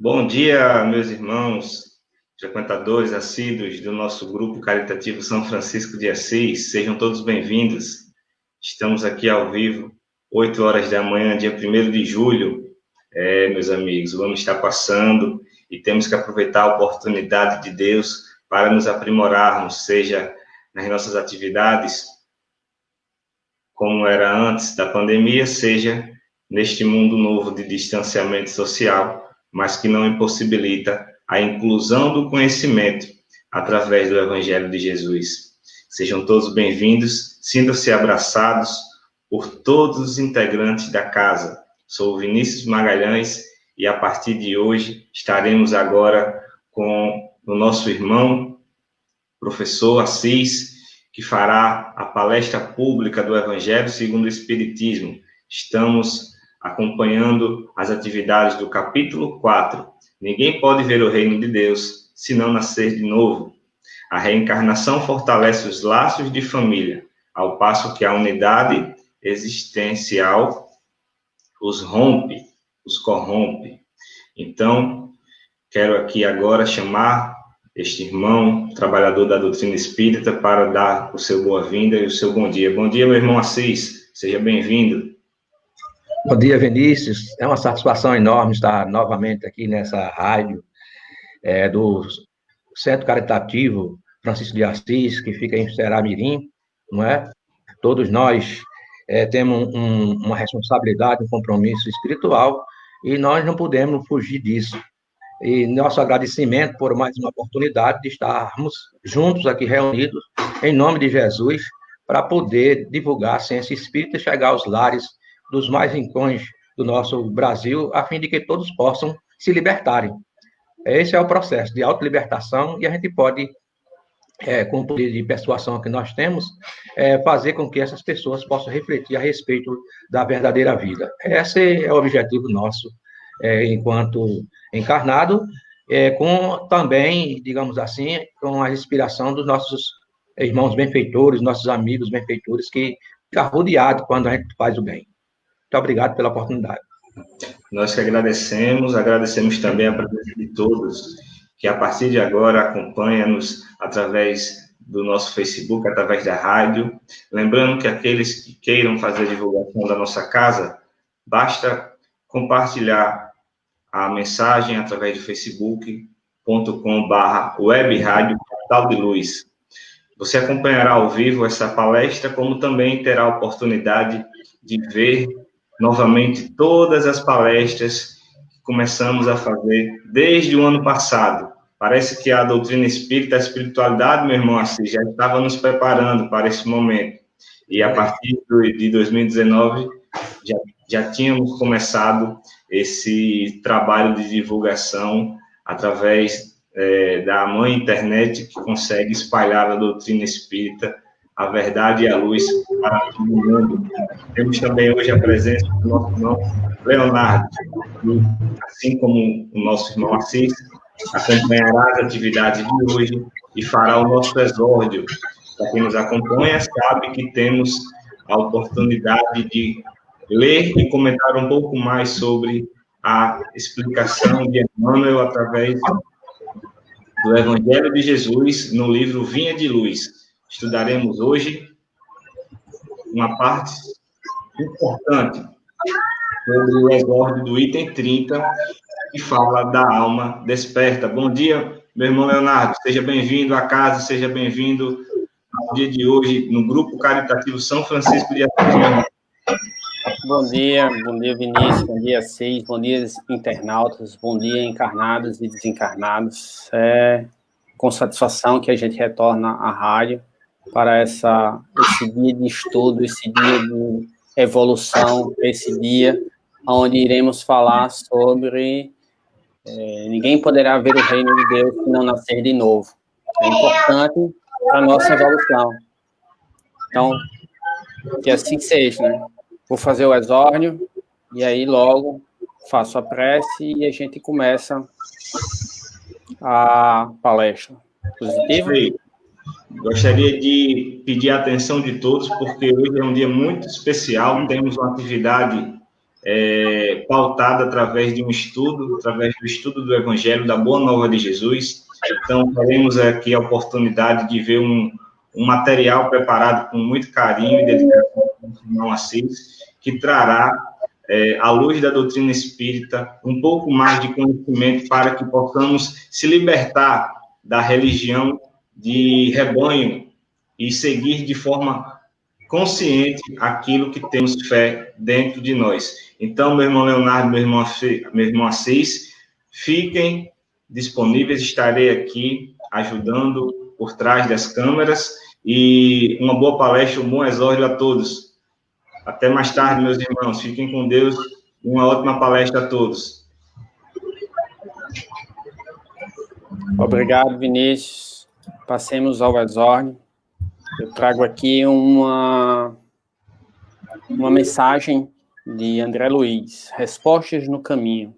Bom dia, meus irmãos, frequentadores assíduos do nosso grupo caritativo São Francisco de Assis. Sejam todos bem-vindos. Estamos aqui ao vivo, 8 horas da manhã, dia 1º de julho. Meus amigos, o ano está passando e temos que aproveitar a oportunidade de Deus para nos aprimorarmos, seja nas nossas atividades, como era antes da pandemia, seja neste mundo novo de distanciamento social, mas que não impossibilita a inclusão do conhecimento através do Evangelho de Jesus. Sejam todos bem-vindos, sintam-se abraçados por todos os integrantes da casa. Sou Vinícius Magalhães e a partir de hoje estaremos agora com o nosso irmão, professor Assis, que fará a palestra pública do Evangelho segundo o Espiritismo. Estamos acompanhando as atividades do capítulo 4. Ninguém pode ver o reino de Deus se não nascer de novo. A reencarnação fortalece os laços de família, ao passo que a unidade existencial os rompe, os corrompe. Então, quero aqui agora chamar este irmão, trabalhador da doutrina espírita, para dar o seu boa-vinda e o seu bom dia. Bom dia, meu irmão Assis, seja bem-vindo. Bom dia, Vinícius. É uma satisfação enorme estar novamente aqui nessa rádio do Centro Caritativo Francisco de Assis, que fica em Ceará-Mirim, não é? Todos nós temos uma responsabilidade, um compromisso espiritual, e nós não podemos fugir disso. E nosso agradecimento por mais uma oportunidade de estarmos juntos aqui reunidos, em nome de Jesus, para poder divulgar a ciência espírita e chegar aos lares dos mais rincões do nosso Brasil, a fim de que todos possam se libertarem. Esse é o processo de autolibertação e a gente pode, com o poder de persuasão que nós temos, fazer com que essas pessoas possam refletir a respeito da verdadeira vida. Esse é o objetivo nosso, enquanto encarnado, com também, digamos assim, com a inspiração dos nossos irmãos benfeitores, nossos amigos benfeitores, que ficam rodeados quando a gente faz o bem. Muito obrigado pela oportunidade. Nós que agradecemos também a presença de todos, que a partir de agora acompanham-nos através do nosso Facebook, através da rádio. Lembrando que aqueles que queiram fazer a divulgação da nossa casa, basta compartilhar a mensagem através do facebook.com/webradio Portal de Luz. Você acompanhará ao vivo essa palestra, como também terá a oportunidade de ver novamente todas as palestras que começamos a fazer desde o ano passado. Parece que a doutrina espírita, a espiritualidade, meu irmão Assis, já estava nos preparando para esse momento. E a partir de 2019, já tínhamos começado esse trabalho de divulgação através da mãe internet, que consegue espalhar a doutrina espírita, a verdade e a luz para todo mundo. Temos também hoje a presença do nosso irmão Leonardo, que, assim como o nosso irmão Assis, acompanhará as atividades de hoje e fará o nosso exórdio. Para quem nos acompanha, sabe que temos a oportunidade de ler e comentar um pouco mais sobre a explicação de Emmanuel através do Evangelho de Jesus no livro Vinha de Luz. Estudaremos hoje uma parte importante sobre o exórdio do item 30, que fala da alma desperta. Bom dia, meu irmão Leonardo, seja bem-vindo à casa, seja bem-vindo ao dia de hoje no Grupo Caritativo São Francisco de Assis. Bom dia Vinícius, bom dia Assis, bom dia internautas, bom dia encarnados e desencarnados. É com satisfação que a gente retorna à rádio para esse dia de estudo, esse dia de evolução, esse dia onde iremos falar sobre ninguém poderá ver o reino de Deus se não nascer de novo. É importante para a nossa evolução. Então, que assim seja, né? Vou fazer o exórdio e aí logo faço a prece e a gente começa a palestra. Positivo? Gostaria de pedir a atenção de todos, porque hoje é um dia muito especial, temos uma atividade pautada através do estudo do Evangelho, da Boa Nova de Jesus. Então, teremos aqui a oportunidade de ver um material preparado com muito carinho e dedicação ao irmão Assis, que trará, à luz da doutrina espírita, um pouco mais de conhecimento para que possamos se libertar da religião de rebanho e seguir de forma consciente aquilo que temos fé dentro de nós. Então, meu irmão Leonardo, meu irmão Assis, fiquem disponíveis, estarei aqui ajudando por trás das câmeras, e uma boa palestra, um bom exórdio a todos. Até mais tarde, meus irmãos, fiquem com Deus, e uma ótima palestra a todos. Obrigado, Vinícius. Passemos ao exórdio. Eu trago aqui uma mensagem de André Luiz. Respostas no caminho.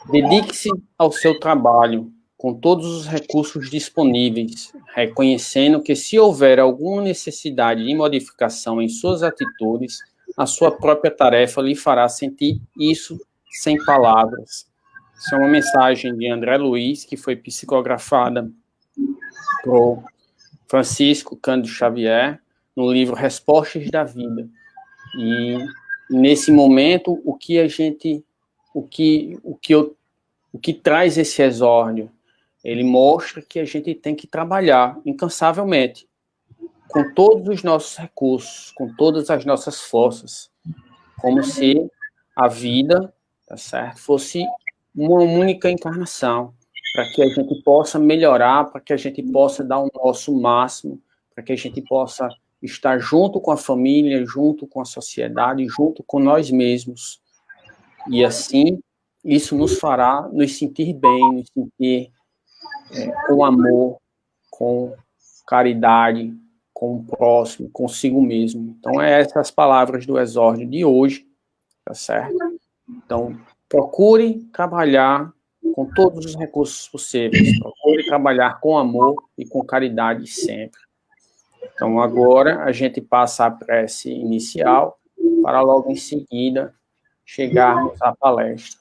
Dedique-se ao seu trabalho com todos os recursos disponíveis, reconhecendo que se houver alguma necessidade de modificação em suas atitudes, a sua própria tarefa lhe fará sentir isso sem palavras. Isso é uma mensagem de André Luiz, que foi psicografada por Francisco Cândido Xavier, no livro Respostas da Vida. E nesse momento, o que traz esse exórdio? Ele mostra que a gente tem que trabalhar incansavelmente, com todos os nossos recursos, com todas as nossas forças, como se a vida, tá certo, fosse uma única encarnação, para que a gente possa melhorar, para que a gente possa dar o nosso máximo, para que a gente possa estar junto com a família, junto com a sociedade, junto com nós mesmos. E assim, isso nos fará nos sentir bem, nos sentir com amor, com caridade, com o próximo, consigo mesmo. Então, essas palavras do exórdio de hoje, tá certo? Então, procure trabalhar com todos os recursos possíveis, procure trabalhar com amor e com caridade sempre. Então, agora, a gente passa a prece inicial, para logo em seguida chegarmos à palestra.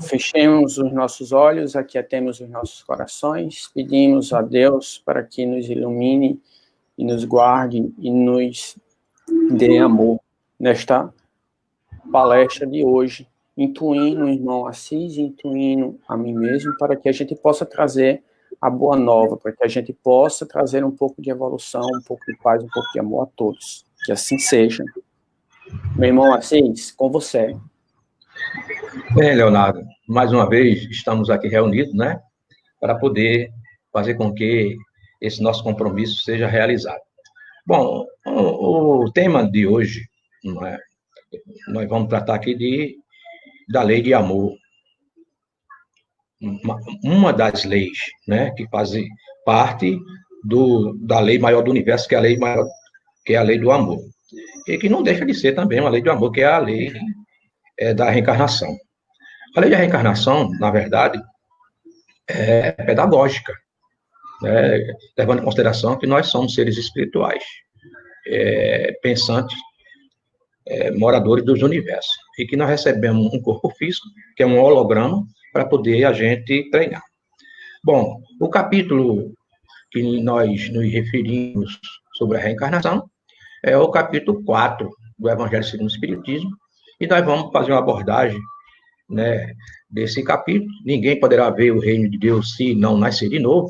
Fechemos os nossos olhos, aquietemos os nossos corações, pedimos a Deus para que nos ilumine e nos guarde e nos dê amor nesta palestra de hoje, intuindo o irmão Assis, intuindo a mim mesmo, para que a gente possa trazer a boa nova, para que a gente possa trazer um pouco de evolução, um pouco de paz, um pouco de amor a todos. Que assim seja. Meu irmão Assis, com você. Bem, Leonardo, mais uma vez estamos aqui reunidos, né, para poder fazer com que esse nosso compromisso seja realizado. Bom, o tema de hoje, nós vamos tratar aqui da lei de amor. Uma das leis, né, que fazem parte da lei maior do universo, que é a lei maior, que é a lei do amor. E que não deixa de ser também uma lei do amor, que é a lei da reencarnação. A lei da reencarnação, na verdade, é pedagógica, né, levando em consideração que nós somos seres espirituais, pensantes, moradores dos universos, e que nós recebemos um corpo físico, que é um holograma, para poder a gente treinar. Bom, o capítulo que nós nos referimos sobre a reencarnação é o capítulo 4 do Evangelho segundo o Espiritismo, e nós vamos fazer uma abordagem, né, desse capítulo. Ninguém poderá ver o reino de Deus se não nascer de novo.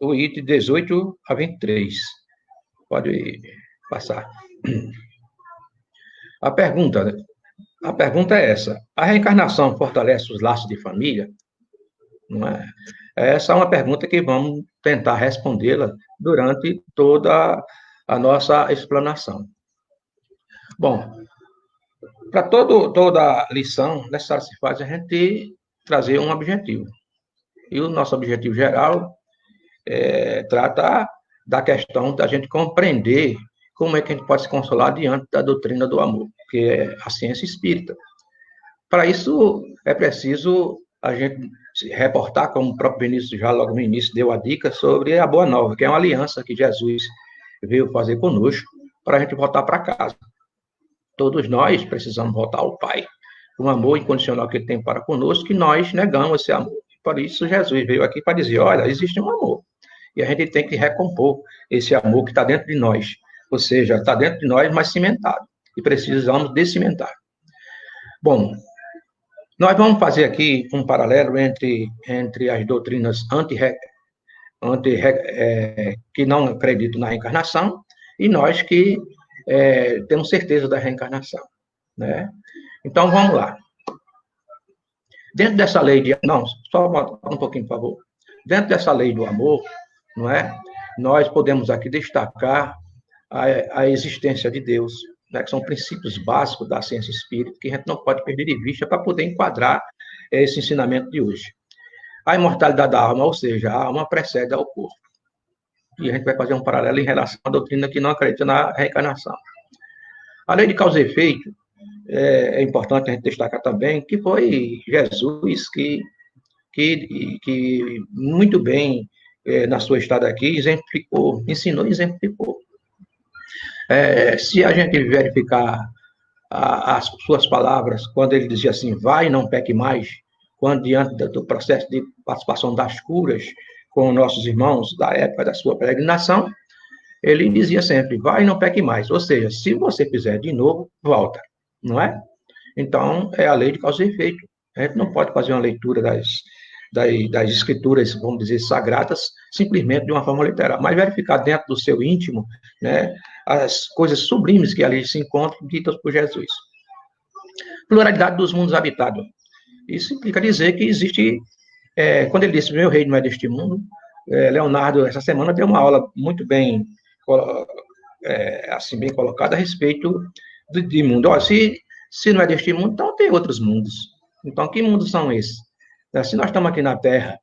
O item 18 a 23. Pode passar. A pergunta é essa: a reencarnação fortalece os laços de família? Não é? Essa é uma pergunta que vamos tentar respondê-la durante toda a nossa explanação. Bom, para toda lição, necessário se faz a gente trazer um objetivo. E o nosso objetivo geral trata da questão da gente compreender como é que a gente pode se consolar diante da doutrina do amor, que é a ciência espírita. Para isso, é preciso a gente se reportar, como o próprio Vinícius já logo no início deu a dica, sobre a Boa Nova, que é uma aliança que Jesus veio fazer conosco para a gente voltar para casa. Todos nós precisamos voltar ao Pai. Um amor incondicional que Ele tem para conosco, que nós negamos esse amor. Por isso, Jesus veio aqui para dizer, olha, existe um amor. E a gente tem que recompor esse amor que está dentro de nós. Ou seja, está dentro de nós, mas cimentado. E precisamos descimentar. Bom, nós vamos fazer aqui um paralelo entre as doutrinas que não acreditam na reencarnação e nós que temos certeza da reencarnação, né? Então, vamos lá. Dentro dessa lei de... Não, só um pouquinho, por favor. Dentro dessa lei do amor, não é? Nós podemos aqui destacar a existência de Deus, né? Que são princípios básicos da ciência espírita que a gente não pode perder de vista para poder enquadrar esse ensinamento de hoje. A imortalidade da alma, ou seja, a alma precede ao corpo. E a gente vai fazer um paralelo em relação à doutrina que não acredita na reencarnação. A lei de causa e efeito, é importante a gente destacar também que foi Jesus que muito bem, na sua estada aqui, exemplificou, ensinou e exemplificou. Se a gente verificar as suas palavras, quando ele dizia assim, vai e não peque mais, quando diante do processo de participação das curas com nossos irmãos da época da sua peregrinação, ele dizia sempre, vai e não peque mais. Ou seja, se você fizer de novo, volta, não é? Então, é a lei de causa e efeito. A gente não pode fazer uma leitura das escrituras, vamos dizer, sagradas, simplesmente de uma forma literal, mas verificar dentro do seu íntimo, né, as coisas sublimes que ali se encontram, ditas por Jesus. Pluralidade dos mundos habitados. Isso implica dizer que existe, quando ele disse, meu reino não é deste mundo, Leonardo, essa semana, deu uma aula muito bem, assim, bem colocada a respeito de mundo. Olha, se não é deste mundo, então tem outros mundos. Então, que mundos são esses? Se nós estamos aqui na Terra,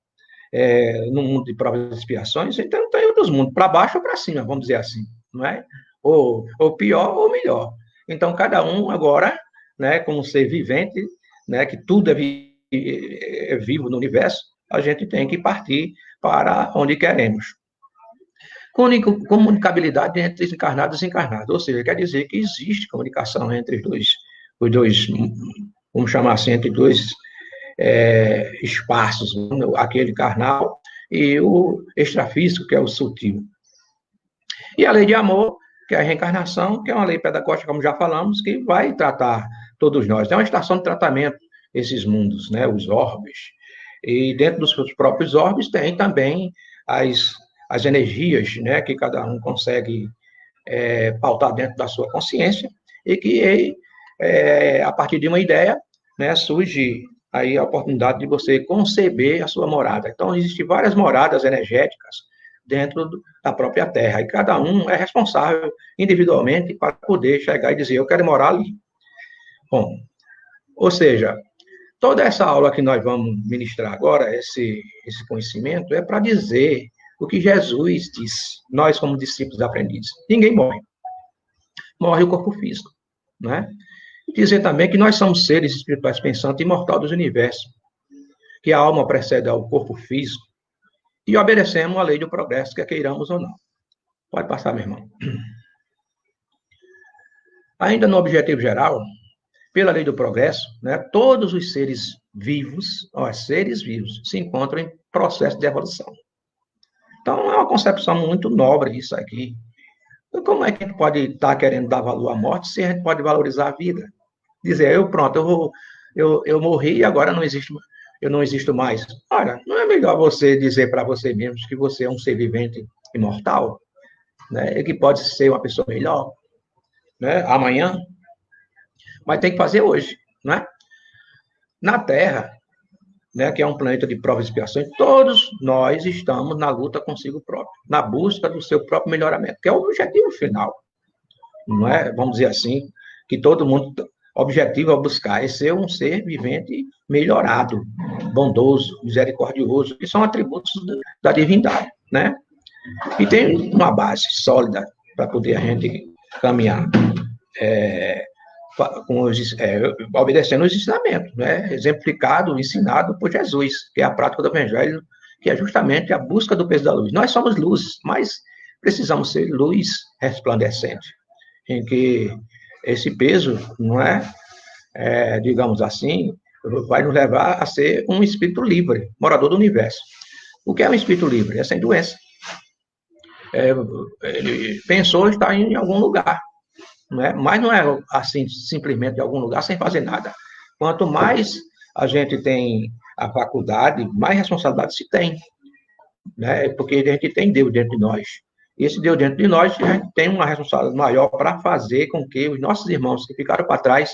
no mundo de provas e expiações, então tem outros mundos, para baixo ou para cima, vamos dizer assim, não é? Ou pior ou melhor. Então, cada um agora, né, como ser vivente, né, que tudo é vivo no universo, a gente tem que partir para onde queremos. Comunicabilidade entre encarnados e desencarnados, ou seja, quer dizer que existe comunicação entre os dois, vamos chamar assim, entre dois espaços, aquele carnal e o extrafísico, que é o sutil. E a lei de amor, que é a reencarnação, que é uma lei pedagógica, como já falamos, que vai tratar todos nós. É uma estação de tratamento, esses mundos, né, os orbes. E dentro dos seus próprios orbes tem também as energias, né, que cada um consegue pautar dentro da sua consciência e que, a partir de uma ideia, né, surge aí a oportunidade de você conceber a sua morada. Então, existem várias moradas energéticas dentro da própria Terra, e cada um é responsável individualmente para poder chegar e dizer, eu quero morar ali. Bom, ou seja, toda essa aula que nós vamos ministrar agora, esse conhecimento, é para dizer o que Jesus disse, nós como discípulos aprendizes. Ninguém morre. Morre o corpo físico, né? E dizer também que nós somos seres espirituais pensantes imortais dos universos, que a alma precede ao corpo físico, e obedecemos a lei do progresso, quer queiramos ou não. Pode passar, meu irmão. Ainda no objetivo geral, pela lei do progresso, né, todos os seres vivos se encontram em processo de evolução. Então, é uma concepção muito nobre isso aqui. Como é que a gente pode estar querendo dar valor à morte se a gente pode valorizar a vida? Dizer, eu morri e agora eu não existo mais. Ora, não é melhor você dizer para você mesmo que você é um ser vivente imortal, né, e que pode ser uma pessoa melhor, né, amanhã? Mas tem que fazer hoje, né? Na Terra, né, que é um planeta de provas e expiações, todos nós estamos na luta consigo próprio, na busca do seu próprio melhoramento, que é o objetivo final. Não é, vamos dizer assim, que todo mundo objetivo é buscar é ser um ser vivente melhorado, bondoso, misericordioso, que são atributos da divindade, né? E tem uma base sólida para poder a gente caminhar obedecendo os ensinamentos, né? Exemplificado, ensinado por Jesus, que é a prática do Evangelho, que é justamente a busca do peso da luz. Nós somos luzes, mas precisamos ser luz resplandecente, em que esse peso, não é, digamos assim, vai nos levar a ser um espírito livre, morador do universo. O que é um espírito livre? É sem doença. Ele pensou estar em algum lugar, não é? Mas não é assim, simplesmente em algum lugar, sem fazer nada. Quanto mais a gente tem a faculdade, mais responsabilidade se tem, né? Porque a gente tem Deus dentro de nós. E esse Deus dentro de nós, a gente tem uma responsabilidade maior para fazer com que os nossos irmãos que ficaram para trás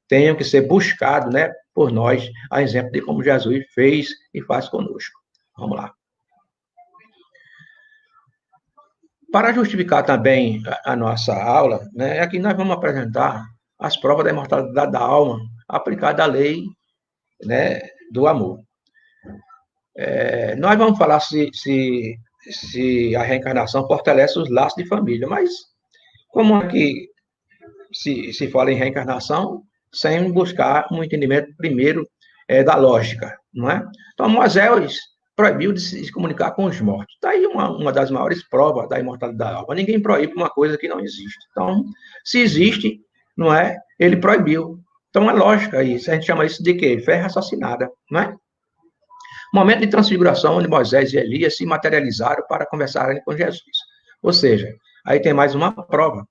tenham que ser buscados, né, por nós, a exemplo de como Jesus fez e faz conosco. Vamos lá. Para justificar também a nossa aula, né, aqui nós vamos apresentar as provas da imortalidade da alma aplicada à lei, né, do amor. Nós vamos falar se a reencarnação fortalece os laços de família, mas como é que se fala em reencarnação sem buscar um entendimento primeiro da lógica, não é? Então, Moisés proibiu de se comunicar com os mortos. Está aí uma das maiores provas da imortalidade da alma. Ninguém proíbe uma coisa que não existe. Então, se existe, não é? Ele proibiu. Então, é lógica isso. A gente chama isso de quê? Fé raciocinada, não é? Momento de transfiguração, onde Moisés e Elias se materializaram para conversarem com Jesus. Ou seja, aí tem mais uma prova.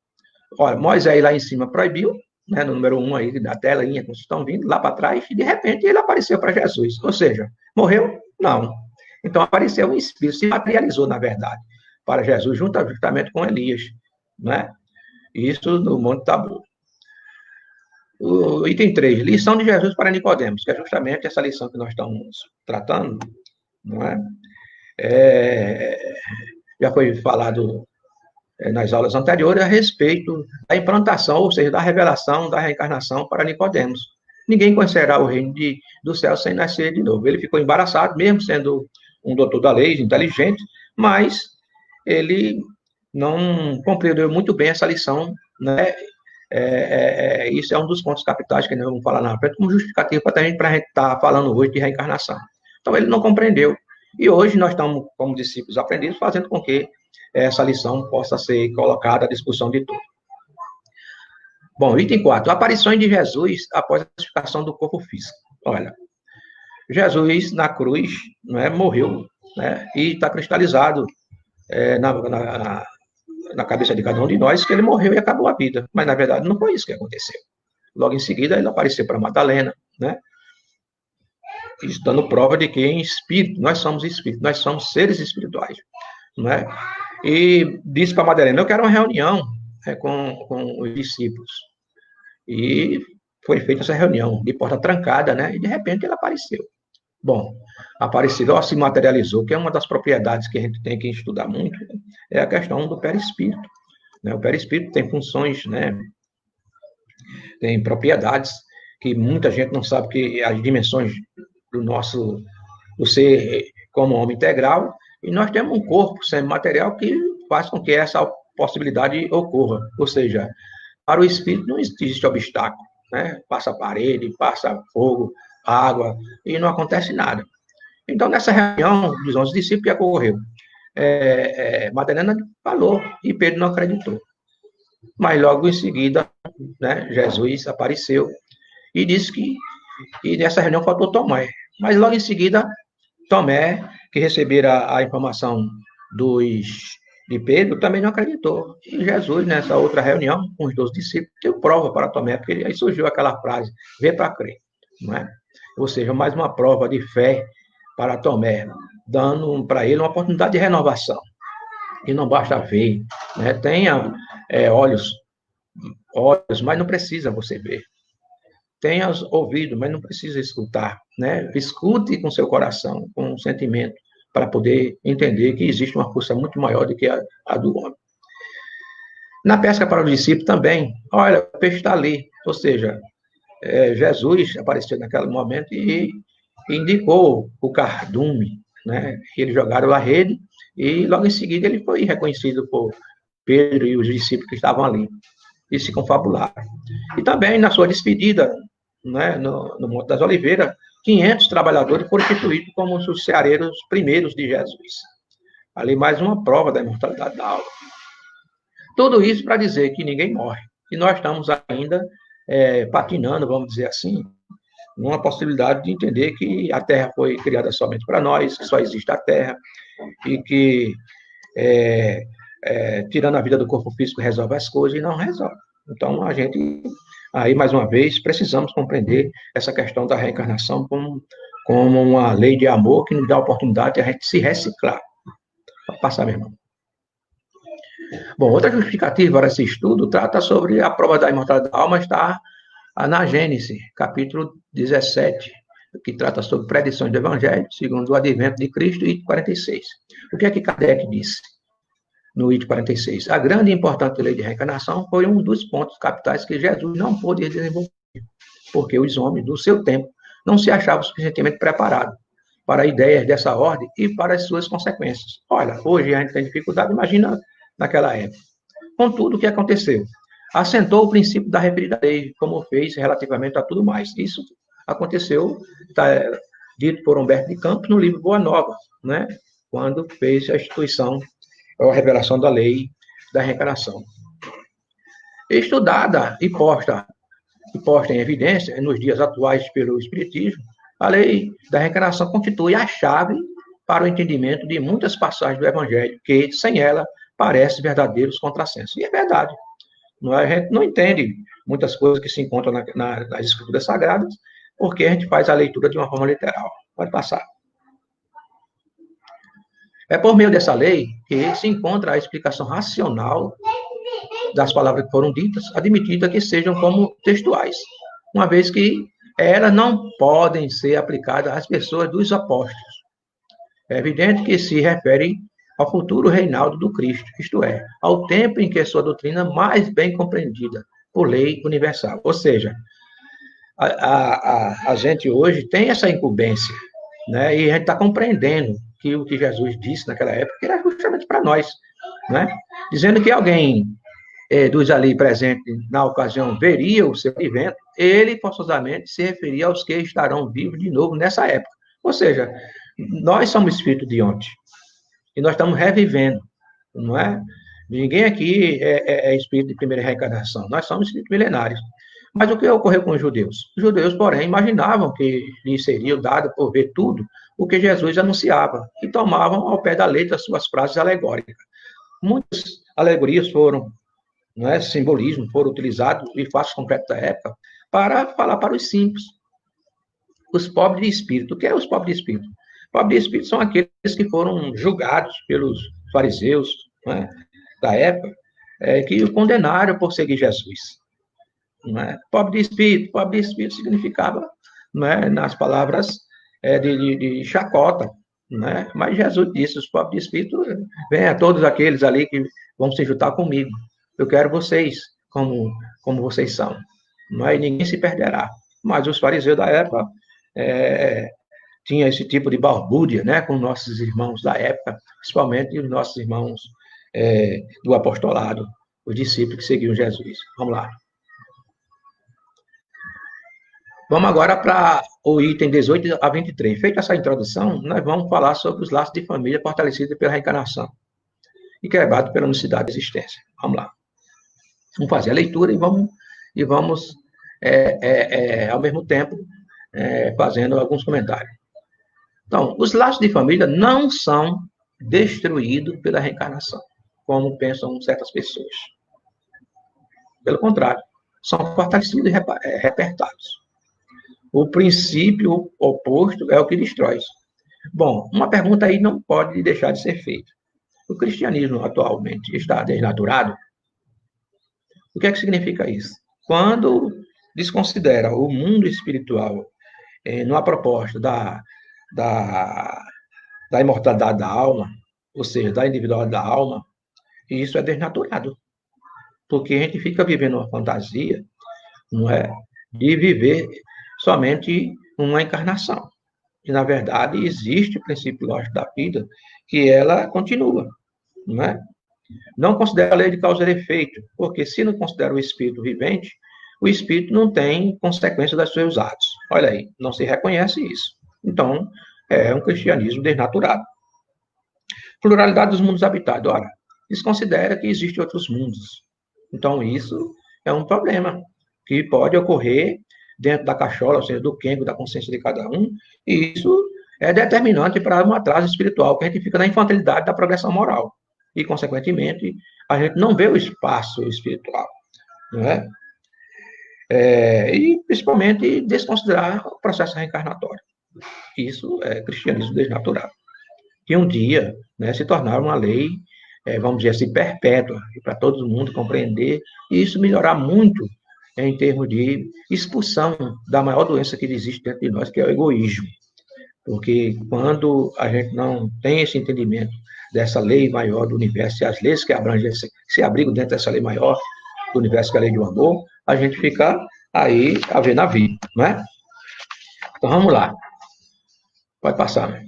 Olha, Moisés lá em cima proibiu, né, no número 1 aí da telinha, como vocês estão vindo, lá para trás, e de repente ele apareceu para Jesus. Ou seja, morreu? Não. Então apareceu um espírito, se materializou, na verdade, para Jesus, juntamente com Elias, né? Isso no Monte Tabor. O item 3, lição de Jesus para Nicodemos, que é justamente essa lição que nós estamos tratando, não é? Já foi falado nas aulas anteriores a respeito da implantação, ou seja, da revelação da reencarnação para Nicodemos. Ninguém conhecerá o reino do céu sem nascer de novo. Ele ficou embaraçado, mesmo sendo um doutor da lei, inteligente, mas ele não compreendeu muito bem essa lição, né? Isso é um dos pontos capitais que nós vamos falar na frente, como justificativo para a gente estar falando hoje de reencarnação. Então, ele não compreendeu. E hoje nós estamos, como discípulos aprendidos, fazendo com que essa lição possa ser colocada à discussão de todos. Bom, item 4. Aparições de Jesus após a crucificação do corpo físico. Olha, Jesus na cruz, né, morreu, né, e está cristalizado na cabeça de cada um de nós que ele morreu e acabou a vida. Mas, na verdade, não foi isso que aconteceu. Logo em seguida, ele apareceu para Madalena, né? Isso dando prova de que em espírito, nós somos espíritos, nós somos seres espirituais, né? E disse para Madalena, eu quero uma reunião com os discípulos. E foi feita essa reunião de porta trancada, né? E, de repente, ele apareceu. Bom, apareceu, se materializou, que é uma das propriedades que a gente tem que estudar muito, é a questão do perispírito, né? O perispírito tem funções, né? Tem propriedades que muita gente não sabe, que as dimensões do ser como homem integral, e nós temos um corpo semimaterial que faz com que essa possibilidade ocorra. Ou seja, para o espírito não existe obstáculo, né? Passa parede, passa fogo, água, e não acontece nada. Então, nessa reunião dos 11 discípulos, o que ocorreu? Madalena falou e Pedro não acreditou. Mas logo em seguida, né, Jesus apareceu e disse que nessa reunião faltou Tomé. Mas logo em seguida, Tomé, que recebera a informação de Pedro, também não acreditou. E Jesus, nessa outra reunião, com os 12 discípulos, deu prova para Tomé, porque aí surgiu aquela frase, vê para crer, não é? Ou seja, mais uma prova de fé para Tomé, dando para ele uma oportunidade de renovação. E não basta ver, né? Tenha olhos, mas não precisa você ver. Tenha ouvidos, mas não precisa escutar, né? Escute com seu coração, com o sentimento, para poder entender que existe uma força muito maior do que a do homem. Na pesca para os discípulos também, olha, o peixe está ali, ou seja, Jesus apareceu naquele momento e indicou o cardume, né? Eles jogaram a rede e logo em seguida ele foi reconhecido por Pedro e os discípulos que estavam ali e se confabularam. E também na sua despedida, né, no Monte das Oliveiras, 500 trabalhadores foram instituídos como os ceareiros primeiros de Jesus. Ali mais uma prova da imortalidade da alma. Tudo isso para dizer que ninguém morre. E nós estamos ainda patinando, vamos dizer assim, numa possibilidade de entender que a Terra foi criada somente para nós, que só existe a Terra, e que tirando a vida do corpo físico resolve as coisas, e não resolve. Então, a gente, aí, mais uma vez, precisamos compreender essa questão da reencarnação como uma lei de amor que nos dá a oportunidade de a gente se reciclar. Pode passar, meu irmão. Bom, outra justificativa para esse estudo trata sobre a prova da imortalidade da alma, está na Gênesis, capítulo 17, que trata sobre predições do Evangelho, segundo o advento de Cristo, item 46. O que é que Kardec disse no item 46? A grande e importante lei de reencarnação foi um dos pontos capitais que Jesus não pôde desenvolver, porque os homens do seu tempo não se achavam suficientemente preparados para ideias dessa ordem e para as suas consequências. Olha, hoje a gente tem dificuldade, imagina naquela época. Contudo, o que aconteceu? Assentou o princípio da referida lei, como fez relativamente a tudo mais. Isso aconteceu, está dito por Humberto de Campos no livro Boa Nova, né? Quando fez a instituição, a revelação da lei da reencarnação. Estudada e posta em evidência nos dias atuais pelo Espiritismo, a lei da reencarnação constitui a chave para o entendimento de muitas passagens do Evangelho, que, sem ela, parecem verdadeiros contrassensos. E é verdade. A gente não entende muitas coisas que se encontram nas Escrituras Sagradas, porque a gente faz a leitura de uma forma literal. Pode passar. É por meio dessa lei que se encontra a explicação racional das palavras que foram ditas, admitida que sejam como textuais, uma vez que elas não podem ser aplicadas às pessoas dos apóstolos. É evidente que se refere ao futuro reinado do Cristo, isto é, ao tempo em que sua doutrina mais bem compreendida por lei universal. Ou seja, a gente hoje tem essa incumbência, né? E a gente está compreendendo que o que Jesus disse naquela época era justamente para nós, né? Dizendo que alguém dos ali presentes na ocasião veria o seu advento, ele forçosamente se referia aos que estarão vivos de novo nessa época. Ou seja, nós somos espíritos de ontem. E nós estamos revivendo, não é? Ninguém aqui é espírito de primeira reencarnação. Nós somos espíritos milenários. Mas o que ocorreu com os judeus? Os judeus, porém, imaginavam que lhes seria dado por ver tudo o que Jesus anunciava e tomavam ao pé da letra as suas frases alegóricas. Muitas alegorias foram, não é, simbolismo, foram utilizados em fatos concretos da época para falar para os simples, os pobres de espírito. O que é os pobres de espírito? Pobres de espírito são aqueles que foram julgados pelos fariseus, né, da época, que o condenaram por seguir Jesus. Não é? Pobre de espírito significava, não é, nas palavras de chacota, não é? Mas Jesus disse, os pobres de espírito, venham todos aqueles ali que vão se juntar comigo. Eu quero vocês como vocês são. Não é? E ninguém se perderá. Mas os fariseus da época tinha esse tipo de balbúrdia, né, com nossos irmãos da época, principalmente os nossos irmãos do apostolado, os discípulos que seguiam Jesus. Vamos lá. Vamos agora para o item 18 a 23. Feita essa introdução, nós vamos falar sobre os laços de família fortalecidos pela reencarnação e quebrados pela unicidade da existência. Vamos lá. Vamos fazer a leitura e vamos ao mesmo tempo, fazendo alguns comentários. Então, os laços de família não são destruídos pela reencarnação, como pensam certas pessoas. Pelo contrário, são fortalecidos e repertados. O princípio oposto é o que destrói. Bom, uma pergunta aí não pode deixar de ser feita. O cristianismo atualmente está desnaturado? O que é que significa isso? Quando desconsidera o mundo espiritual numa proposta da imortalidade da alma, ou seja, da individualidade da alma, e isso é desnaturado. Porque a gente fica vivendo uma fantasia, não é, de viver somente uma encarnação. E, na verdade, existe o princípio lógico da vida, que ela continua, não é? Não considera a lei de causa e efeito, porque se não considera o espírito vivente, o espírito não tem consequência dos seus atos. Olha aí, não se reconhece isso. Então, é um cristianismo desnaturado. Pluralidade dos mundos habitados. Ora, desconsidera que existem outros mundos. Então, isso é um problema que pode ocorrer dentro da cachola, ou seja, do quengo, da consciência de cada um, e isso é determinante para um atraso espiritual, que a gente fica na infantilidade da progressão moral. E, consequentemente, a gente não vê o espaço espiritual, não é? E, principalmente, desconsiderar o processo reencarnatório. Isso é cristianismo desnaturado. Que um dia, né, se tornar uma lei, vamos dizer assim, perpétua, para todo mundo compreender, e isso melhorar muito em termos de expulsão da maior doença que existe dentro de nós, que é o egoísmo. Porque quando a gente não tem esse entendimento dessa lei maior do universo, e as leis que abrangem, se abrigam dentro dessa lei maior do universo, que é a lei do amor, a gente fica aí a ver na vida, não é? Então, vamos lá. Pode passar, né?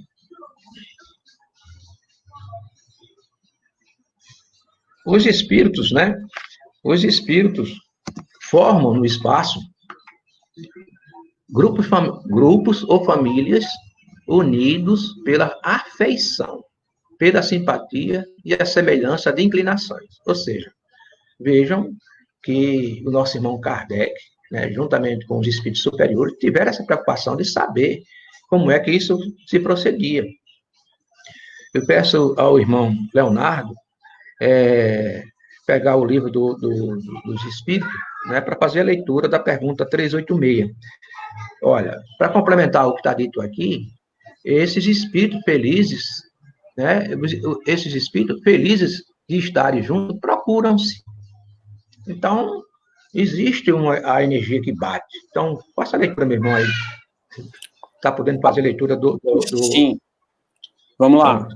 Os espíritos, né? Os espíritos formam no espaço grupos ou famílias unidos pela afeição, pela simpatia e a semelhança de inclinações. Ou seja, vejam que o nosso irmão Kardec, né, juntamente com os espíritos superiores, tiveram essa preocupação de saber como é que isso se procedia. Eu peço ao irmão Leonardo pegar o livro dos espíritos, né, para fazer a leitura da pergunta 386. Olha, para complementar o que está dito aqui, esses espíritos felizes, né, esses espíritos felizes de estarem juntos, procuram-se. Então, existe a energia que bate. Então, faça a leitura, meu irmão, aí. Está podendo fazer a leitura do... Sim. Vamos lá.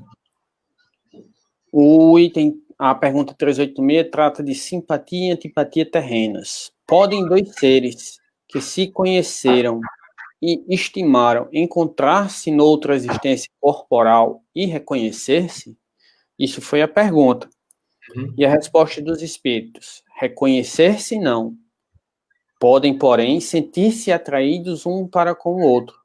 A pergunta 386 trata de simpatia e antipatia terrenas. Podem dois seres que se conheceram e estimaram encontrar-se noutra existência corporal e reconhecer-se? Isso foi a pergunta. E a resposta dos espíritos: reconhecer-se não. Podem, porém, sentir-se atraídos um para com o outro.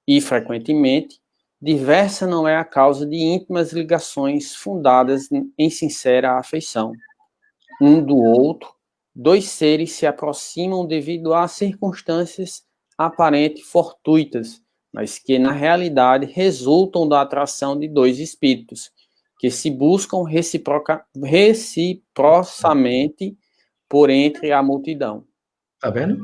E, frequentemente, diversa não é a causa de íntimas ligações fundadas em sincera afeição. Um do outro, dois seres se aproximam devido a circunstâncias aparentes fortuitas, mas que, na realidade, resultam da atração de dois espíritos, que se buscam reciprocamente por entre a multidão. Está vendo?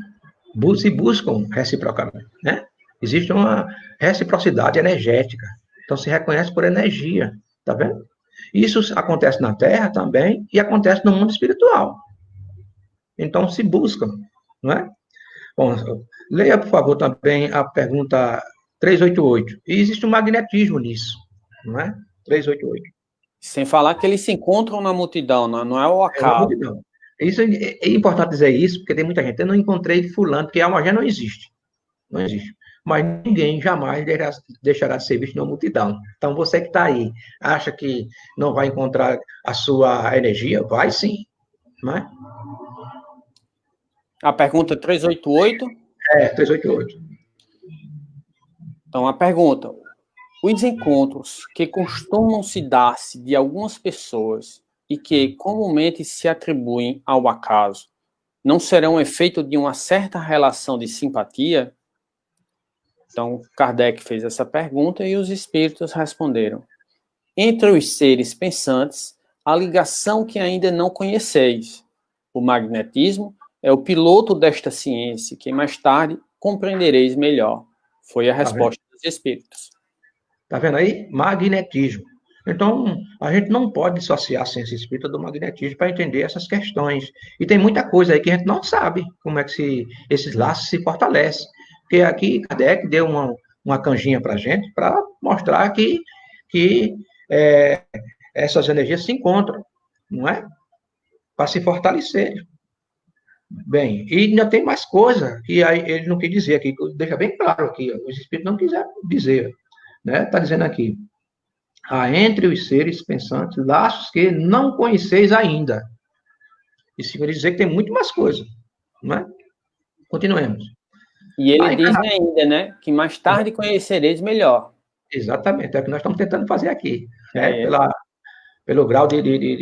Se buscam reciprocamente, né? Existe uma reciprocidade energética. Então, se reconhece por energia. Está vendo? Isso acontece na Terra também e acontece no mundo espiritual. Então, se buscam, não é? Bom, leia, por favor, também a pergunta 388. E existe um magnetismo nisso, não é? 388. Sem falar que eles se encontram na multidão, não é o acaso. Isso é importante dizer isso, porque tem muita gente. Eu não encontrei fulano, porque a magia não existe. Não existe. Mas ninguém jamais deixará de ser visto na multidão. Então, você que está aí, acha que não vai encontrar a sua energia? Vai sim. Não é? A pergunta 388? 388. Então, a pergunta: os encontros que costumam se dar-se de algumas pessoas e que comumente se atribuem ao acaso, não serão efeito de uma certa relação de simpatia? Então, Kardec fez essa pergunta e os espíritos responderam: entre os seres pensantes, a ligação que ainda não conheceis. O magnetismo é o piloto desta ciência, que mais tarde compreendereis melhor. Foi a resposta dos espíritos. Está vendo aí? Magnetismo. Então, a gente não pode dissociar a ciência espírita do magnetismo para entender essas questões. E tem muita coisa aí que a gente não sabe como é que esses laços se fortalecem. Porque aqui Kardec deu uma canjinha para a gente para mostrar que essas energias se encontram, não é? Para se fortalecer. Bem, e ainda tem mais coisa que ele não quis dizer aqui, deixa bem claro aqui, os espíritos não quiseram dizer, né? Está dizendo aqui: há entre os seres pensantes laços que não conheceis ainda. Isso significa dizer que tem muito mais coisa, não é? Continuemos. E ele diz ainda, né, que mais tarde conhecereis melhor. Exatamente, é o que nós estamos tentando fazer aqui, né? pelo grau de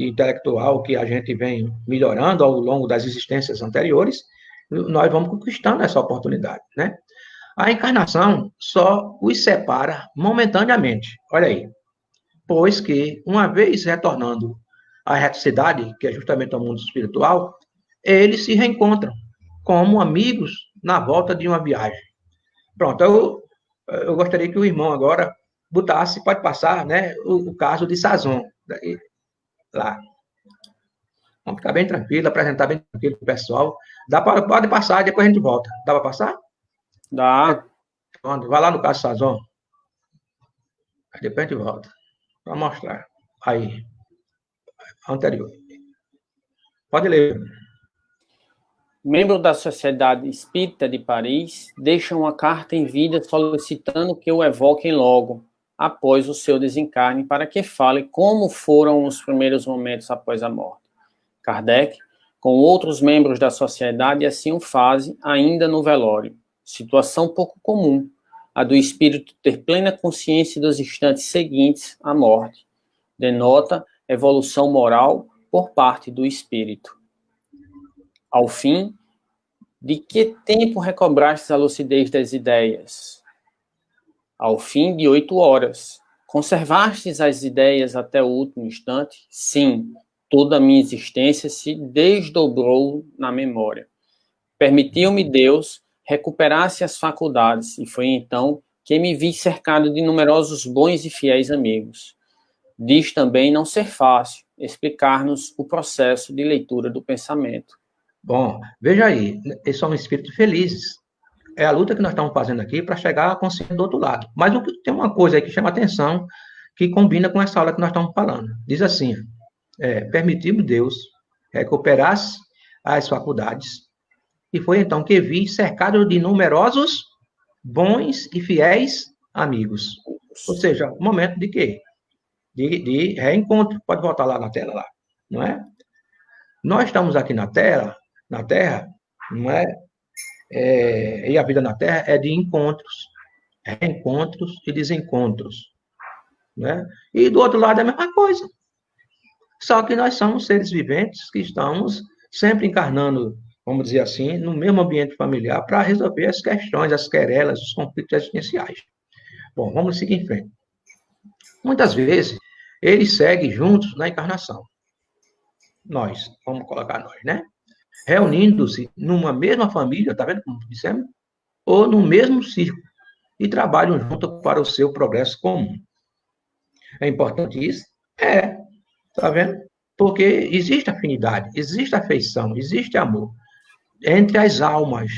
intelectual que a gente vem melhorando ao longo das existências anteriores, nós vamos conquistando essa oportunidade, né? A encarnação só os separa momentaneamente, olha aí, pois que, uma vez retornando à reticidade, que é justamente o mundo espiritual, eles se reencontram como amigos na volta de uma viagem. Pronto, eu gostaria que o irmão agora botasse, pode passar, né, o caso de Sazon, lá. Vamos ficar bem tranquilo, apresentar bem tranquilo para o pessoal. Pode passar, depois a gente volta. Dá para passar? Dá. Vai lá no caso Sazon. Aí depois a gente volta. Para mostrar. Aí. Anterior. Pode ler. Membro da Sociedade Espírita de Paris deixa uma carta em vida solicitando que o evoquem logo, após o seu desencarne, para que fale como foram os primeiros momentos após a morte. Kardec, com outros membros da sociedade, assim o fazem ainda no velório. Situação pouco comum, a do espírito ter plena consciência dos instantes seguintes à morte. Denota evolução moral por parte do espírito. Ao fim, de que tempo recobrastes a lucidez das ideias? Ao fim de 8 horas. Conservastes as ideias até o último instante? Sim, toda a minha existência se desdobrou na memória. Permitiu-me Deus recuperasse as faculdades, e foi então que me vi cercado de numerosos bons e fiéis amigos. Diz também não ser fácil explicar-nos o processo de leitura do pensamento. Bom, veja aí, eles são espíritos felizes. É a luta que nós estamos fazendo aqui para chegar à consciência do outro lado. Mas tem uma coisa aí que chama atenção, que combina com essa aula que nós estamos falando. Diz assim, permitiu Deus recuperasse as faculdades, e foi então que vi cercado de numerosos bons e fiéis amigos. Ou seja, o momento de quê? De reencontro. Pode voltar lá na tela, lá, não é? Nós estamos aqui na Terra, não é? E a vida na Terra é de encontros, reencontros e desencontros, né? E do outro lado é a mesma coisa. Só que nós somos seres viventes que estamos sempre encarnando, vamos dizer assim, no mesmo ambiente familiar para resolver as questões, as querelas, os conflitos existenciais. Bom, vamos seguir em frente. Muitas vezes, eles seguem juntos na encarnação. Nós, vamos colocar nós, né? Reunindo-se numa mesma família, tá vendo como dissemos? Ou no mesmo círculo, e trabalham juntos para o seu progresso comum. É importante isso? Tá vendo? Porque existe afinidade, existe afeição, existe amor entre as almas,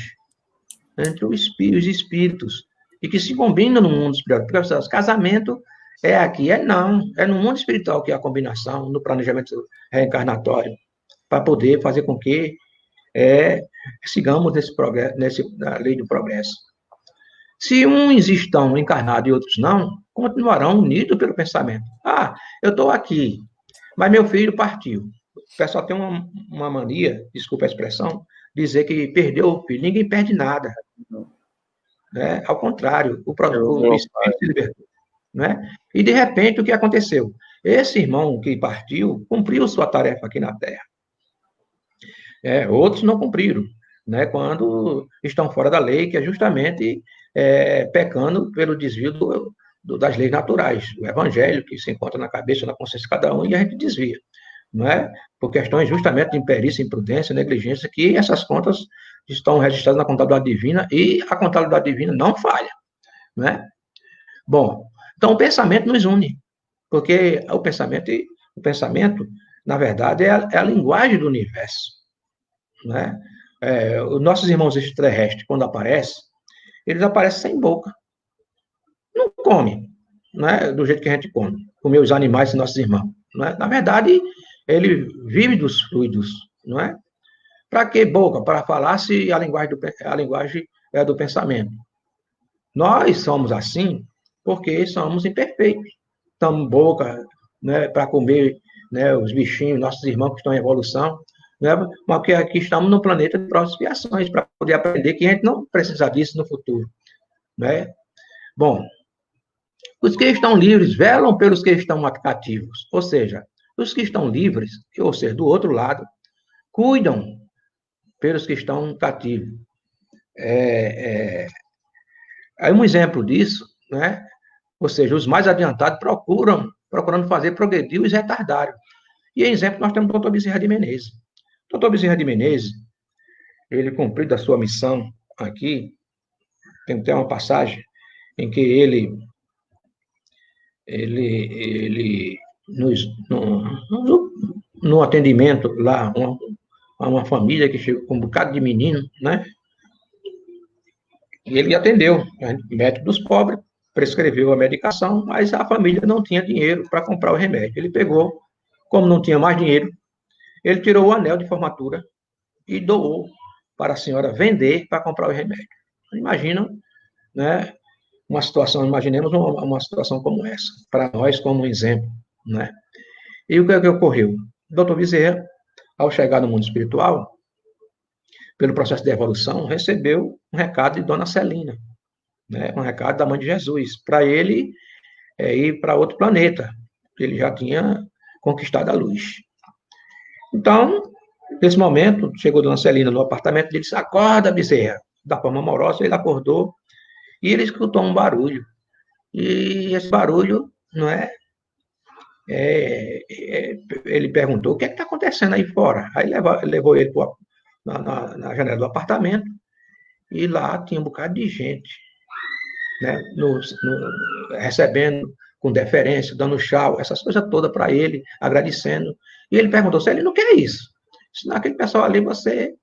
entre os espíritos, e que se combinam no mundo espiritual. Porque o casamento é aqui, não, é no mundo espiritual que é a combinação, no planejamento reencarnatório, para poder fazer com que sigamos nesse progresso, na lei do progresso. Se uns estão encarnados e outros não, continuarão unidos pelo pensamento. Eu estou aqui, mas meu filho partiu. O pessoal tem uma mania, desculpa a expressão, dizer que perdeu o filho. Ninguém perde nada. Né? Ao contrário, o espírito se libertou. Né? E, de repente, o que aconteceu? Esse irmão que partiu cumpriu sua tarefa aqui na Terra. Outros não cumpriram, né? Quando estão fora da lei, que é justamente pecando pelo desvio das leis naturais, o evangelho, que se encontra na cabeça, na consciência de cada um, e a gente desvia. Não é? Por questões justamente de imperícia, imprudência, negligência, que essas contas estão registradas na contabilidade divina, e a contabilidade divina não falha. Não é? Bom, então o pensamento nos une, porque o pensamento, na verdade, é a linguagem do universo. Né? Os nossos irmãos extraterrestres, quando aparecem, eles aparecem sem boca. Não come, né? Do jeito que a gente come. Comer os animais dos nossos irmãos. Né? Na verdade, ele vive dos fluidos. Não é? Para que boca? Para falar se a linguagem é do pensamento. Nós somos assim porque somos imperfeitos. Estamos boca, né, para comer, né, os bichinhos, nossos irmãos que estão em evolução. Né? Mas que aqui estamos no planeta de provas e expiações, para poder aprender que a gente não precisa disso no futuro. Né? Bom, os que estão livres velam pelos que estão cativos, ou seja, Os que estão livres, ou seja, do outro lado, cuidam pelos que estão cativos. Aí um exemplo disso, né? Ou seja, os mais adiantados procurando fazer progredir os retardários. E, em exemplo, nós temos o doutor Bezerra de Menezes. O doutor Bezerra de Menezes, ele cumpriu a sua missão aqui, tem até uma passagem em que ele no atendimento lá, uma família que chegou com um bocado de menino, né? E ele atendeu, né? Médico dos pobres, prescreveu a medicação, mas a família não tinha dinheiro para comprar o remédio. Ele pegou, como não tinha mais dinheiro, ele tirou o anel de formatura e doou para a senhora vender para comprar o remédio. Imaginam, né? Imaginemos uma situação como essa, para nós como um exemplo, né? E o que ocorreu? O doutor Bezerra, ao chegar no mundo espiritual, pelo processo de evolução, recebeu um recado de Dona Celina, né? Um recado da Mãe de Jesus, para ele ir para outro planeta. Ele já tinha conquistado a luz. Então, nesse momento, chegou Dona Celina no apartamento e disse: acorda, Bezerra. Da forma amorosa, ele acordou e ele escutou um barulho. E esse barulho, não é? Ele perguntou: o que é que está acontecendo aí fora? Aí levou ele na janela do apartamento e lá tinha um bocado de gente, né? Recebendo com deferência, dando tchau, essas coisas todas para ele, agradecendo. E ele perguntou se ele não quer isso. Se naquele pessoal ali você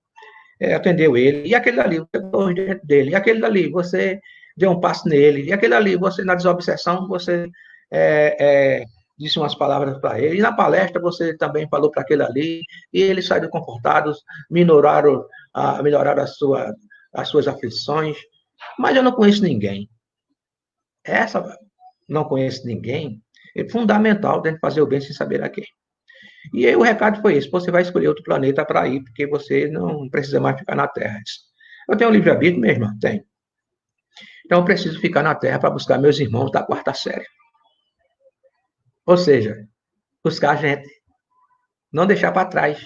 atendeu ele, e aquele ali, você pôs diante dele, e aquele ali, você deu um passo nele, e aquele ali, você, na desobsessão, você disse umas palavras para ele, e na palestra você também falou para aquele ali, e eles saíram confortados, melhoraram as suas aflições, mas eu não conheço ninguém. Essa não conheço ninguém é fundamental dentro de fazer o bem sem saber a quem. E aí o recado foi esse: você vai escolher outro planeta para ir, porque você não precisa mais ficar na Terra. Eu tenho um livre-arbítrio, minha irmã? Tenho. Então eu preciso ficar na Terra para buscar meus irmãos da 4ª série. Ou seja, buscar a gente. Não deixar para trás.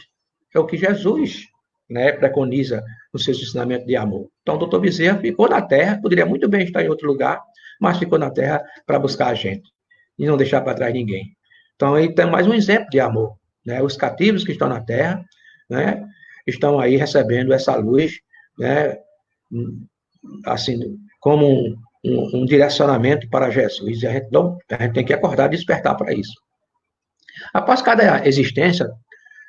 É o que Jesus, né, preconiza nos seus ensinamentos de amor. Então o doutor Bezerra ficou na Terra, poderia muito bem estar em outro lugar, mas ficou na Terra para buscar a gente. E não deixar para trás ninguém. Então aí tem mais um exemplo de amor. Né? Os cativos que estão na Terra, né, estão aí recebendo essa luz, né, assim, como um direcionamento para Jesus. E a gente tem que acordar e despertar para isso. Após cada existência,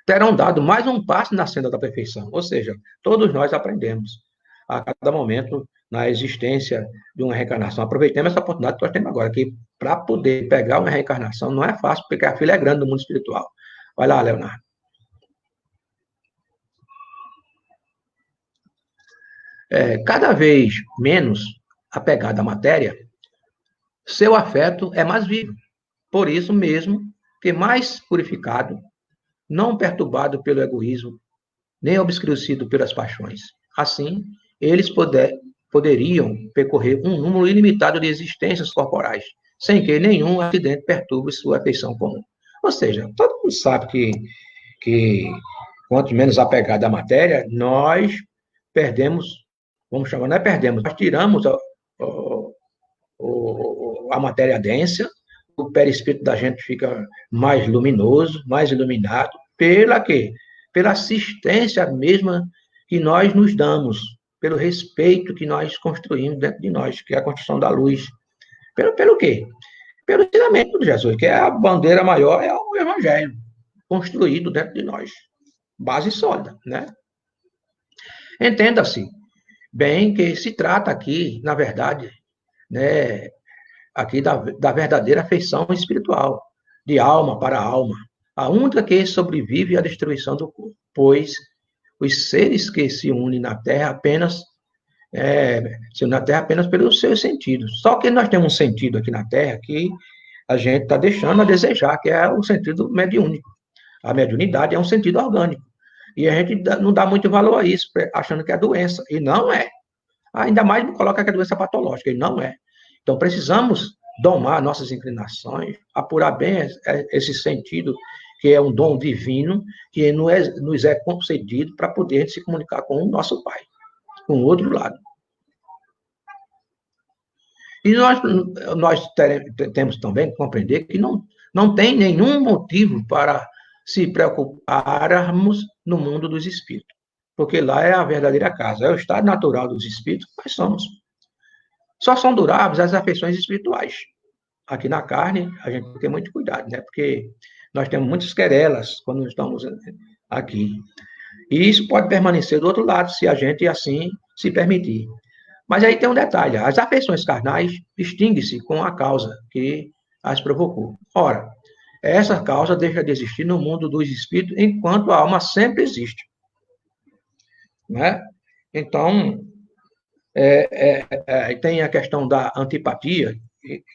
terão dado mais um passo na senda da perfeição. Ou seja, todos nós aprendemos a cada momento na existência de uma reencarnação. Aproveitemos essa oportunidade que nós temos agora, que para poder pegar uma reencarnação não é fácil, porque a fila é grande no mundo espiritual. Vai lá, Leonardo. Cada vez menos apegado à matéria, seu afeto é mais vivo. Por isso mesmo, que mais purificado, não perturbado pelo egoísmo, nem obscurecido pelas paixões. Assim, eles poderiam percorrer um número ilimitado de existências corporais, sem que nenhum acidente perturbe sua afeição comum. Ou seja, todo mundo sabe que quanto menos apegado à matéria, nós perdemos, vamos chamar, não é perdemos, nós tiramos a matéria densa, o perispírito da gente fica mais luminoso, mais iluminado, pela quê? Pela assistência mesma que nós nos damos, pelo respeito que nós construímos dentro de nós, que é a construção da luz. Pelo quê? Pelo ensinamento de Jesus, que é a bandeira maior, é o Evangelho, construído dentro de nós. Base sólida, né? Entenda-se bem que se trata aqui, na verdade, né, aqui da verdadeira afeição espiritual, de alma para alma, a única que sobrevive à destruição do corpo, pois os seres que se unem na Terra apenas pelos seus sentidos. Só que nós temos um sentido aqui na Terra que a gente está deixando a desejar, que é o sentido mediúnico. A mediunidade é um sentido orgânico. E a gente não dá muito valor a isso, achando que é doença. E não é. Ainda mais coloca que é doença patológica, e não é. Então, precisamos domar nossas inclinações, apurar bem esse sentido que é um dom divino que nos é concedido para poder se comunicar com o nosso Pai, com o outro lado. E nós temos também que compreender que não tem nenhum motivo para se preocuparmos no mundo dos espíritos, porque lá é a verdadeira casa, é o estado natural dos espíritos que nós somos. Só são duráveis as afeições espirituais. Aqui na carne, a gente tem que ter muito cuidado, né? Porque nós temos muitas querelas quando estamos aqui. E isso pode permanecer do outro lado, se a gente assim se permitir. Mas aí tem um detalhe: as afeições carnais extinguem-se com a causa que as provocou. Ora, essa causa deixa de existir no mundo dos espíritos enquanto a alma sempre existe. Né? Então, tem a questão da antipatia,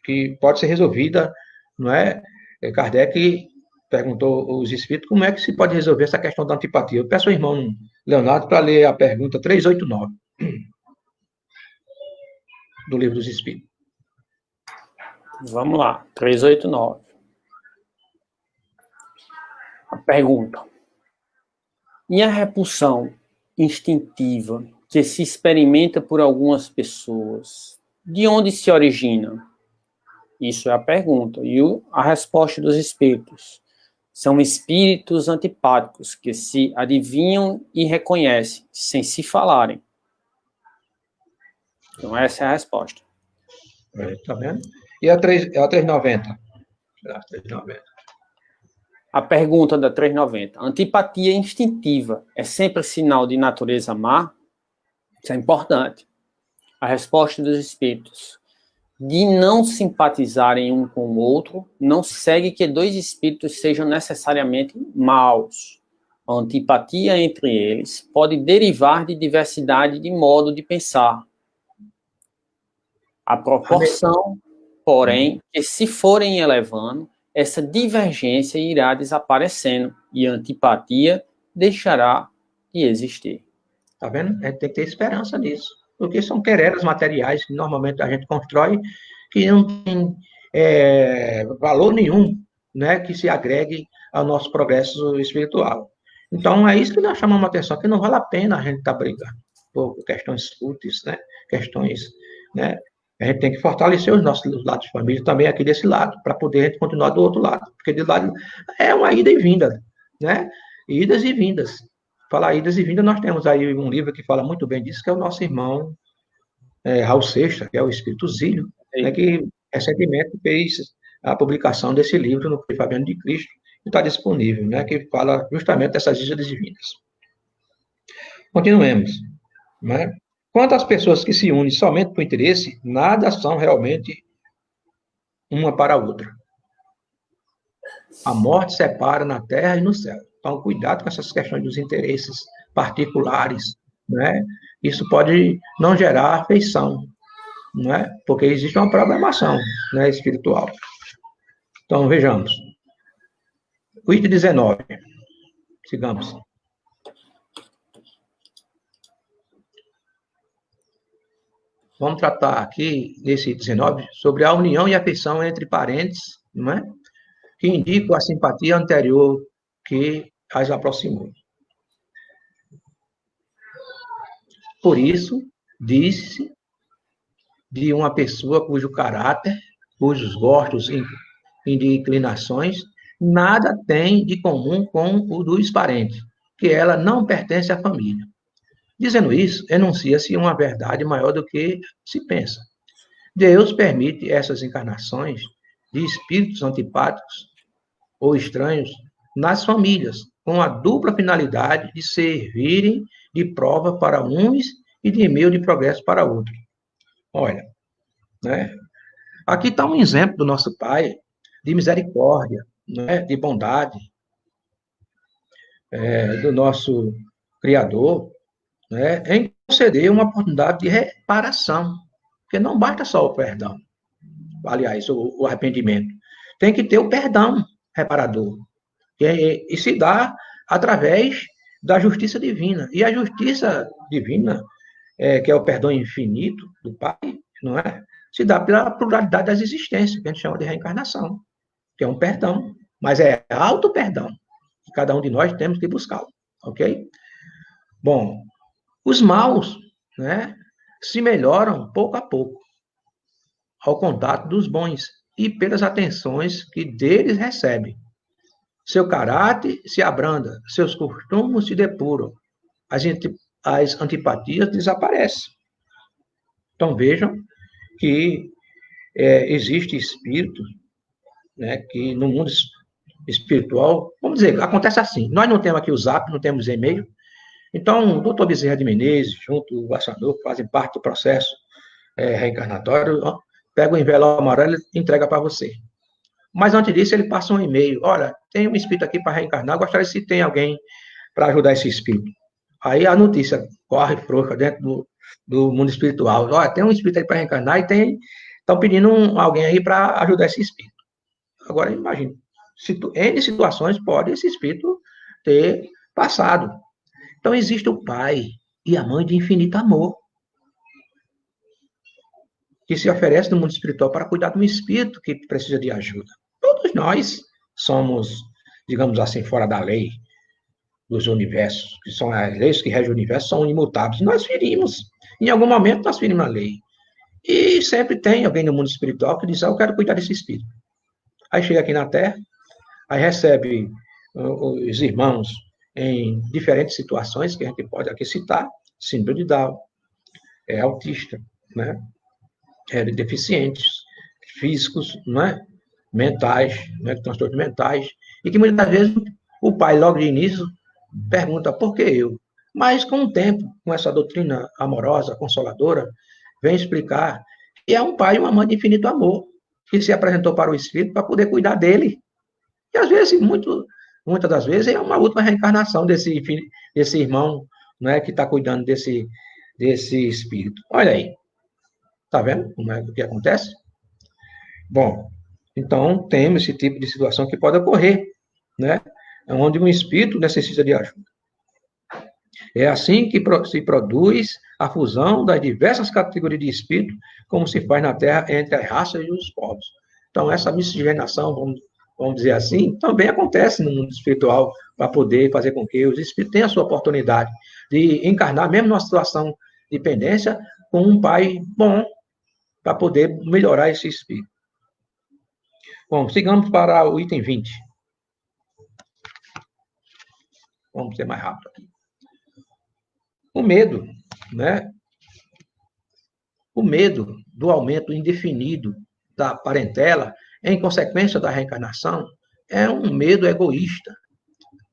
que pode ser resolvida, não é? Kardec perguntou aos espíritos como é que se pode resolver essa questão da antipatia. Eu peço ao irmão Leonardo para ler a pergunta 389 do Livro dos Espíritos. Vamos lá, 389. A pergunta: e a repulsão instintiva que se experimenta por algumas pessoas, de onde se origina? Isso é a pergunta. E a resposta dos espíritos: são espíritos antipáticos que se adivinham e reconhecem, sem se falarem. Então, essa é a resposta. Tá vendo? E a 390? A pergunta da 390. Antipatia instintiva é sempre sinal de natureza má? Isso é importante. A resposta dos espíritos: de não simpatizarem um com o outro, não segue que dois espíritos sejam necessariamente maus. A antipatia entre eles pode derivar de diversidade de modo de pensar. A proporção, porém, que se forem elevando, essa divergência irá desaparecendo e a antipatia deixará de existir. Tá vendo? A gente tem que ter esperança nisso, porque são querelas materiais que normalmente a gente constrói, que não tem valor nenhum, né, que se agregue ao nosso progresso espiritual. Então, é isso que nós chamamos a atenção, que não vale a pena a gente estar brigando por questões fúteis, né, questões, né. A gente tem que fortalecer os nossos lados de família também aqui desse lado, para poder continuar do outro lado, porque de lado é uma ida e vinda, né? Idas e vindas. Falar idas e vindas, nós temos aí um livro que fala muito bem disso, que é o nosso irmão Raul Seixas, que é o Espírito Zílio, né, que recentemente fez a publicação desse livro no Frei Fabiano de Cristo, que está disponível, né, que fala justamente dessas idas e vindas. Continuemos, né? Quanto às pessoas que se unem somente por interesse, nada são realmente uma para a outra. A morte separa na terra e no céu. Então, cuidado com essas questões dos interesses particulares, né? Isso pode não gerar afeição, né? Porque existe uma programação, né, espiritual. Então, vejamos. O item 19. Sigamos. Vamos tratar aqui, nesse 19, sobre a união e afeição entre parentes, não é? Que indicam a simpatia anterior que as aproximou. Por isso, disse de uma pessoa cujo caráter, cujos gostos e inclinações, nada tem de comum com o dos parentes, que ela não pertence à família. Dizendo isso, enuncia-se uma verdade maior do que se pensa. Deus permite essas encarnações de espíritos antipáticos ou estranhos nas famílias, com a dupla finalidade de servirem de prova para uns e de meio de progresso para outros. Olha, né? Aqui está um exemplo do nosso Pai de misericórdia, né? De bondade, do nosso Criador, né, em conceder uma oportunidade de reparação, porque não basta só o perdão, aliás, o arrependimento, tem que ter o perdão reparador, e se dá através da justiça divina, e a justiça divina, que é o perdão infinito do Pai, não é? Se dá pela pluralidade das existências, que a gente chama de reencarnação, que é um perdão, mas é auto-perdão. Cada um de nós temos que buscá-lo, ok? Bom, os maus, né, se melhoram pouco a pouco, ao contato dos bons e pelas atenções que deles recebem. Seu caráter se abranda, seus costumes se depuram, as antipatias desaparecem. Então, vejam que existe espírito, né, que no mundo espiritual, vamos dizer, acontece assim, nós não temos aqui o Zap, não temos e-mail, então o doutor Bezerra de Menezes, junto com o Assanur, fazem parte do processo reencarnatório, pega o envelope amarelo e entrega para você. Mas antes disso, ele passa um e-mail, olha, tem um espírito aqui para reencarnar, gostaria se tem alguém para ajudar esse espírito. Aí a notícia corre frouxa dentro do mundo espiritual, olha, tem um espírito aí para reencarnar e estão pedindo alguém aí para ajudar esse espírito. Agora, imagine, N situações pode esse espírito ter passado. Então, existe o pai e a mãe de infinito amor, que se oferece no mundo espiritual para cuidar de um espírito que precisa de ajuda. Todos nós somos, digamos assim, fora da lei dos universos, que são as leis que regem o universo, são imutáveis. Nós ferimos, em algum momento nós ferimos a lei. E sempre tem alguém no mundo espiritual que diz, eu quero cuidar desse espírito. Aí chega aqui na Terra, aí recebe os irmãos em diferentes situações, que a gente pode aqui citar, síndrome de Down, autista, né? Deficientes físicos, né? Mentais, né? Transtornos mentais, e que muitas vezes o pai, logo de início, pergunta, por que eu? Mas com o tempo, com essa doutrina amorosa, consoladora, vem explicar que é um pai e uma mãe de infinito amor, que se apresentou para o espírito para poder cuidar dele. E às vezes, muitas das vezes, é uma última reencarnação desse irmão, né, que está cuidando desse espírito. Olha aí. Está vendo como é que acontece? Bom, então temos esse tipo de situação que pode ocorrer, né? Onde um espírito necessita de ajuda. É assim que se produz a fusão das diversas categorias de espírito, como se faz na Terra entre as raças e os povos. Então, essa miscigenação, vamos dizer assim, também acontece no mundo espiritual, para poder fazer com que os espíritos tenham a sua oportunidade de encarnar, mesmo numa situação de pendência, com um pai bom, para poder melhorar esse espírito. Bom, sigamos para o item 20. Vamos ser mais rápido aqui. O medo, né? O medo do aumento indefinido da parentela, em consequência da reencarnação, é um medo egoísta,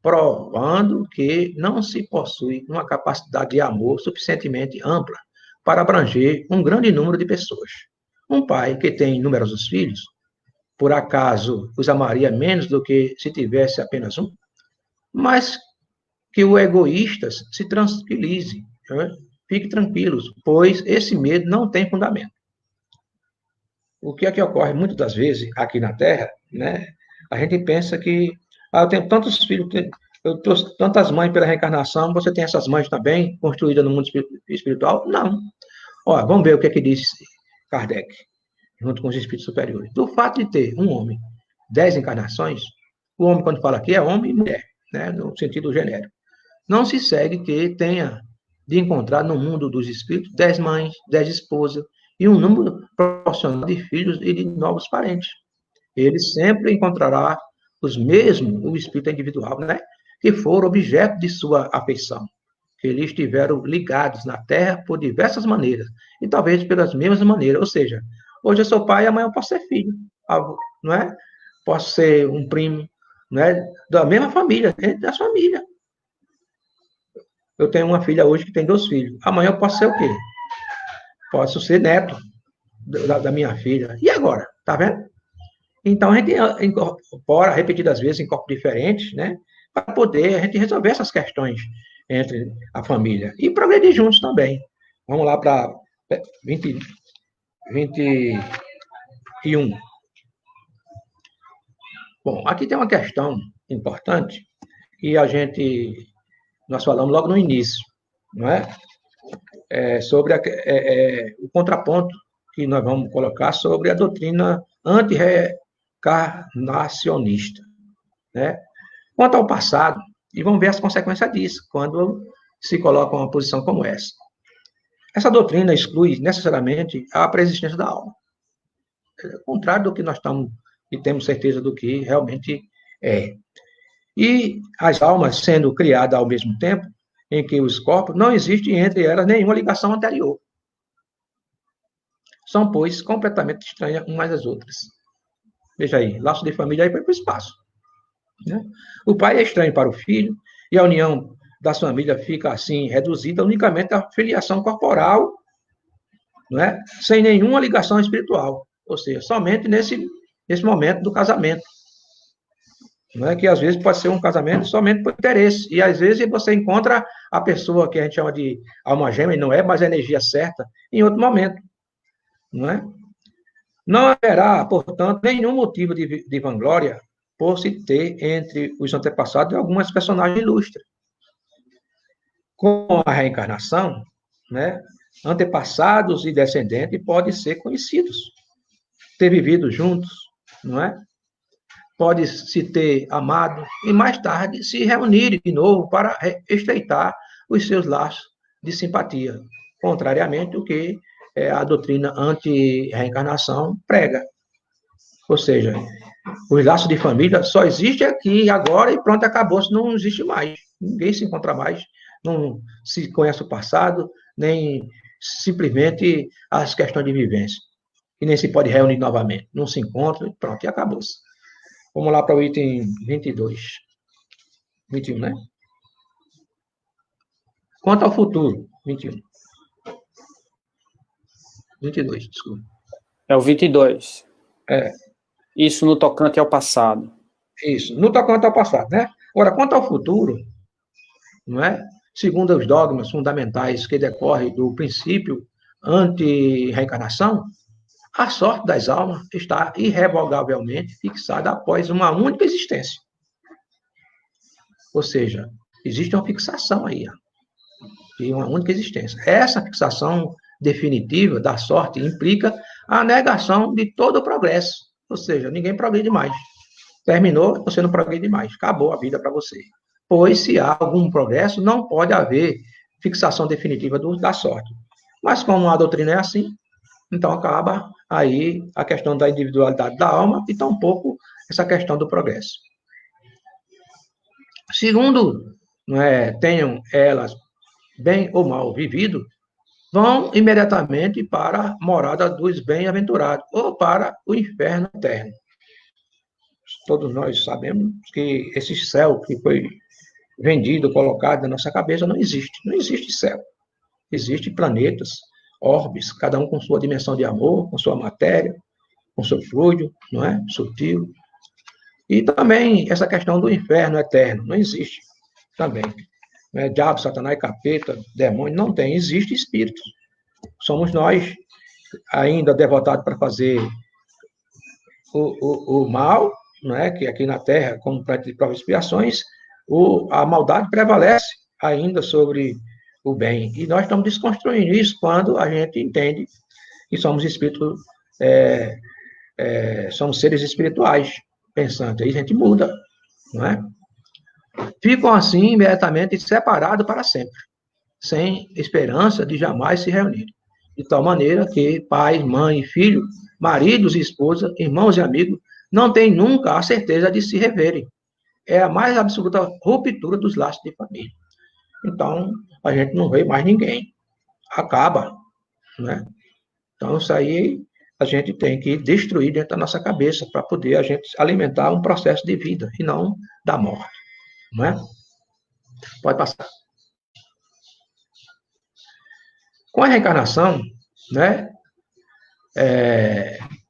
provando que não se possui uma capacidade de amor suficientemente ampla para abranger um grande número de pessoas. Um pai que tem numerosos filhos, por acaso os amaria menos do que se tivesse apenas um? Mas que o egoísta se tranquilize, né? Fique tranquilos, pois esse medo não tem fundamento. O que é que ocorre muitas das vezes aqui na Terra, né? A gente pensa que eu tenho tantos filhos, eu trouxe tantas mães pela reencarnação, você tem essas mães também construídas no mundo espiritual? Não. Ó, vamos ver o que é que diz Kardec, junto com os espíritos superiores. Do fato de ter um homem 10 encarnações, o homem, quando fala aqui, é homem e mulher, né? No sentido genérico. Não se segue que tenha de encontrar no mundo dos espíritos 10 mães, 10 esposas e um número proporcional de filhos e de novos parentes. Ele sempre encontrará os mesmos, o espírito individual, né? Que foram objeto de sua afeição, que eles estiveram ligados na Terra por diversas maneiras, e talvez pelas mesmas maneiras, ou seja, hoje eu sou pai, amanhã eu posso ser filho, não é? Posso ser um primo, não é? Da mesma família, da família. Eu tenho uma filha hoje que tem 2 filhos, amanhã eu posso ser o quê? Posso ser neto da minha filha. E agora? Tá vendo? Então, a gente incorpora repetidas vezes em corpos diferentes, né? Para poder a gente resolver essas questões entre a família. E progredir juntos também. Vamos lá para 21. Bom, aqui tem uma questão importante que nós falamos logo no início, não é? Sobre o contraponto que nós vamos colocar sobre a doutrina antirreencarnacionista. né? Quanto ao passado, e vamos ver as consequências disso, quando se coloca uma posição como essa. Essa doutrina exclui necessariamente a preexistência da alma. É o contrário do que nós estamos e temos certeza do que realmente é. E as almas sendo criadas ao mesmo tempo em que os corpos, não existe entre elas nenhuma ligação anterior. São, pois, completamente estranhas umas às outras. Veja aí, laço de família aí foi para o espaço. Né? O pai é estranho para o filho, e a união da família fica, assim, reduzida unicamente à filiação corporal, não é? Sem nenhuma ligação espiritual. Ou seja, somente nesse momento do casamento. Não é? Que às vezes pode ser um casamento somente por interesse. E às vezes você encontra a pessoa que a gente chama de alma gêmea, e não é mais a energia certa, em outro momento. Não é? Não haverá, portanto, nenhum motivo de vanglória por se ter entre os antepassados algumas personagens ilustres. Com a reencarnação, né, antepassados e descendentes podem ser conhecidos, ter vivido juntos, não é? Pode se ter amado e mais tarde se reunirem de novo para estreitar os seus laços de simpatia, contrariamente ao que a doutrina anti-reencarnação prega. Ou seja, os laços de família só existem aqui agora e pronto, acabou, não existe mais. Ninguém se encontra mais, não se conhece o passado, nem simplesmente as questões de vivência. E nem se pode reunir novamente. Não se encontra, pronto, e acabou-se. Vamos lá para o item 22. 21, né? Quanto ao futuro, 21. 22, desculpa. É o 22. É. Isso no tocante ao passado. Isso, no tocante ao passado, né? Agora, quanto ao futuro, não é? Segundo os dogmas fundamentais que decorrem do princípio anti-reencarnação, a sorte das almas está irrevogavelmente fixada após uma única existência. Ou seja, existe uma fixação aí, de uma única existência. Essa fixação definitiva da sorte implica a negação de todo o progresso. Ou seja, ninguém progride mais. Terminou, você não progride mais. Acabou a vida para você. Pois, se há algum progresso, não pode haver fixação definitiva da sorte. Mas, como a doutrina é assim, então acaba aí a questão da individualidade da alma e tampouco essa questão do progresso. Segundo, tenham elas bem ou mal vivido, vão imediatamente para a morada dos bem-aventurados, ou para o inferno eterno. Todos nós sabemos que esse céu que foi vendido, colocado na nossa cabeça, não existe. Não existe céu. Existem planetas, orbes, cada um com sua dimensão de amor, com sua matéria, com seu fluido, não é? Sutil. E também essa questão do inferno eterno, não existe também. Diabo, Satanás, capeta, demônio, não tem, existe espírito. Somos nós, ainda devotados para fazer o mal, não é? Que aqui na Terra, como prática de provas e expiações, a maldade prevalece ainda sobre o bem. E nós estamos desconstruindo isso quando a gente entende que somos espíritos, somos seres espirituais, pensantes. Aí a gente muda, não é? Ficam assim imediatamente separados para sempre, sem esperança de jamais se reunir. De tal maneira que pai, mãe, filho, maridos e esposa, irmãos e amigos, não têm nunca a certeza de se reverem. É a mais absoluta ruptura dos laços de família. Então, a gente não vê mais ninguém. Acaba, né? Então, isso aí a gente tem que destruir dentro da nossa cabeça para poder a gente alimentar um processo de vida e não da morte. Não é? Pode passar. Com a reencarnação, né,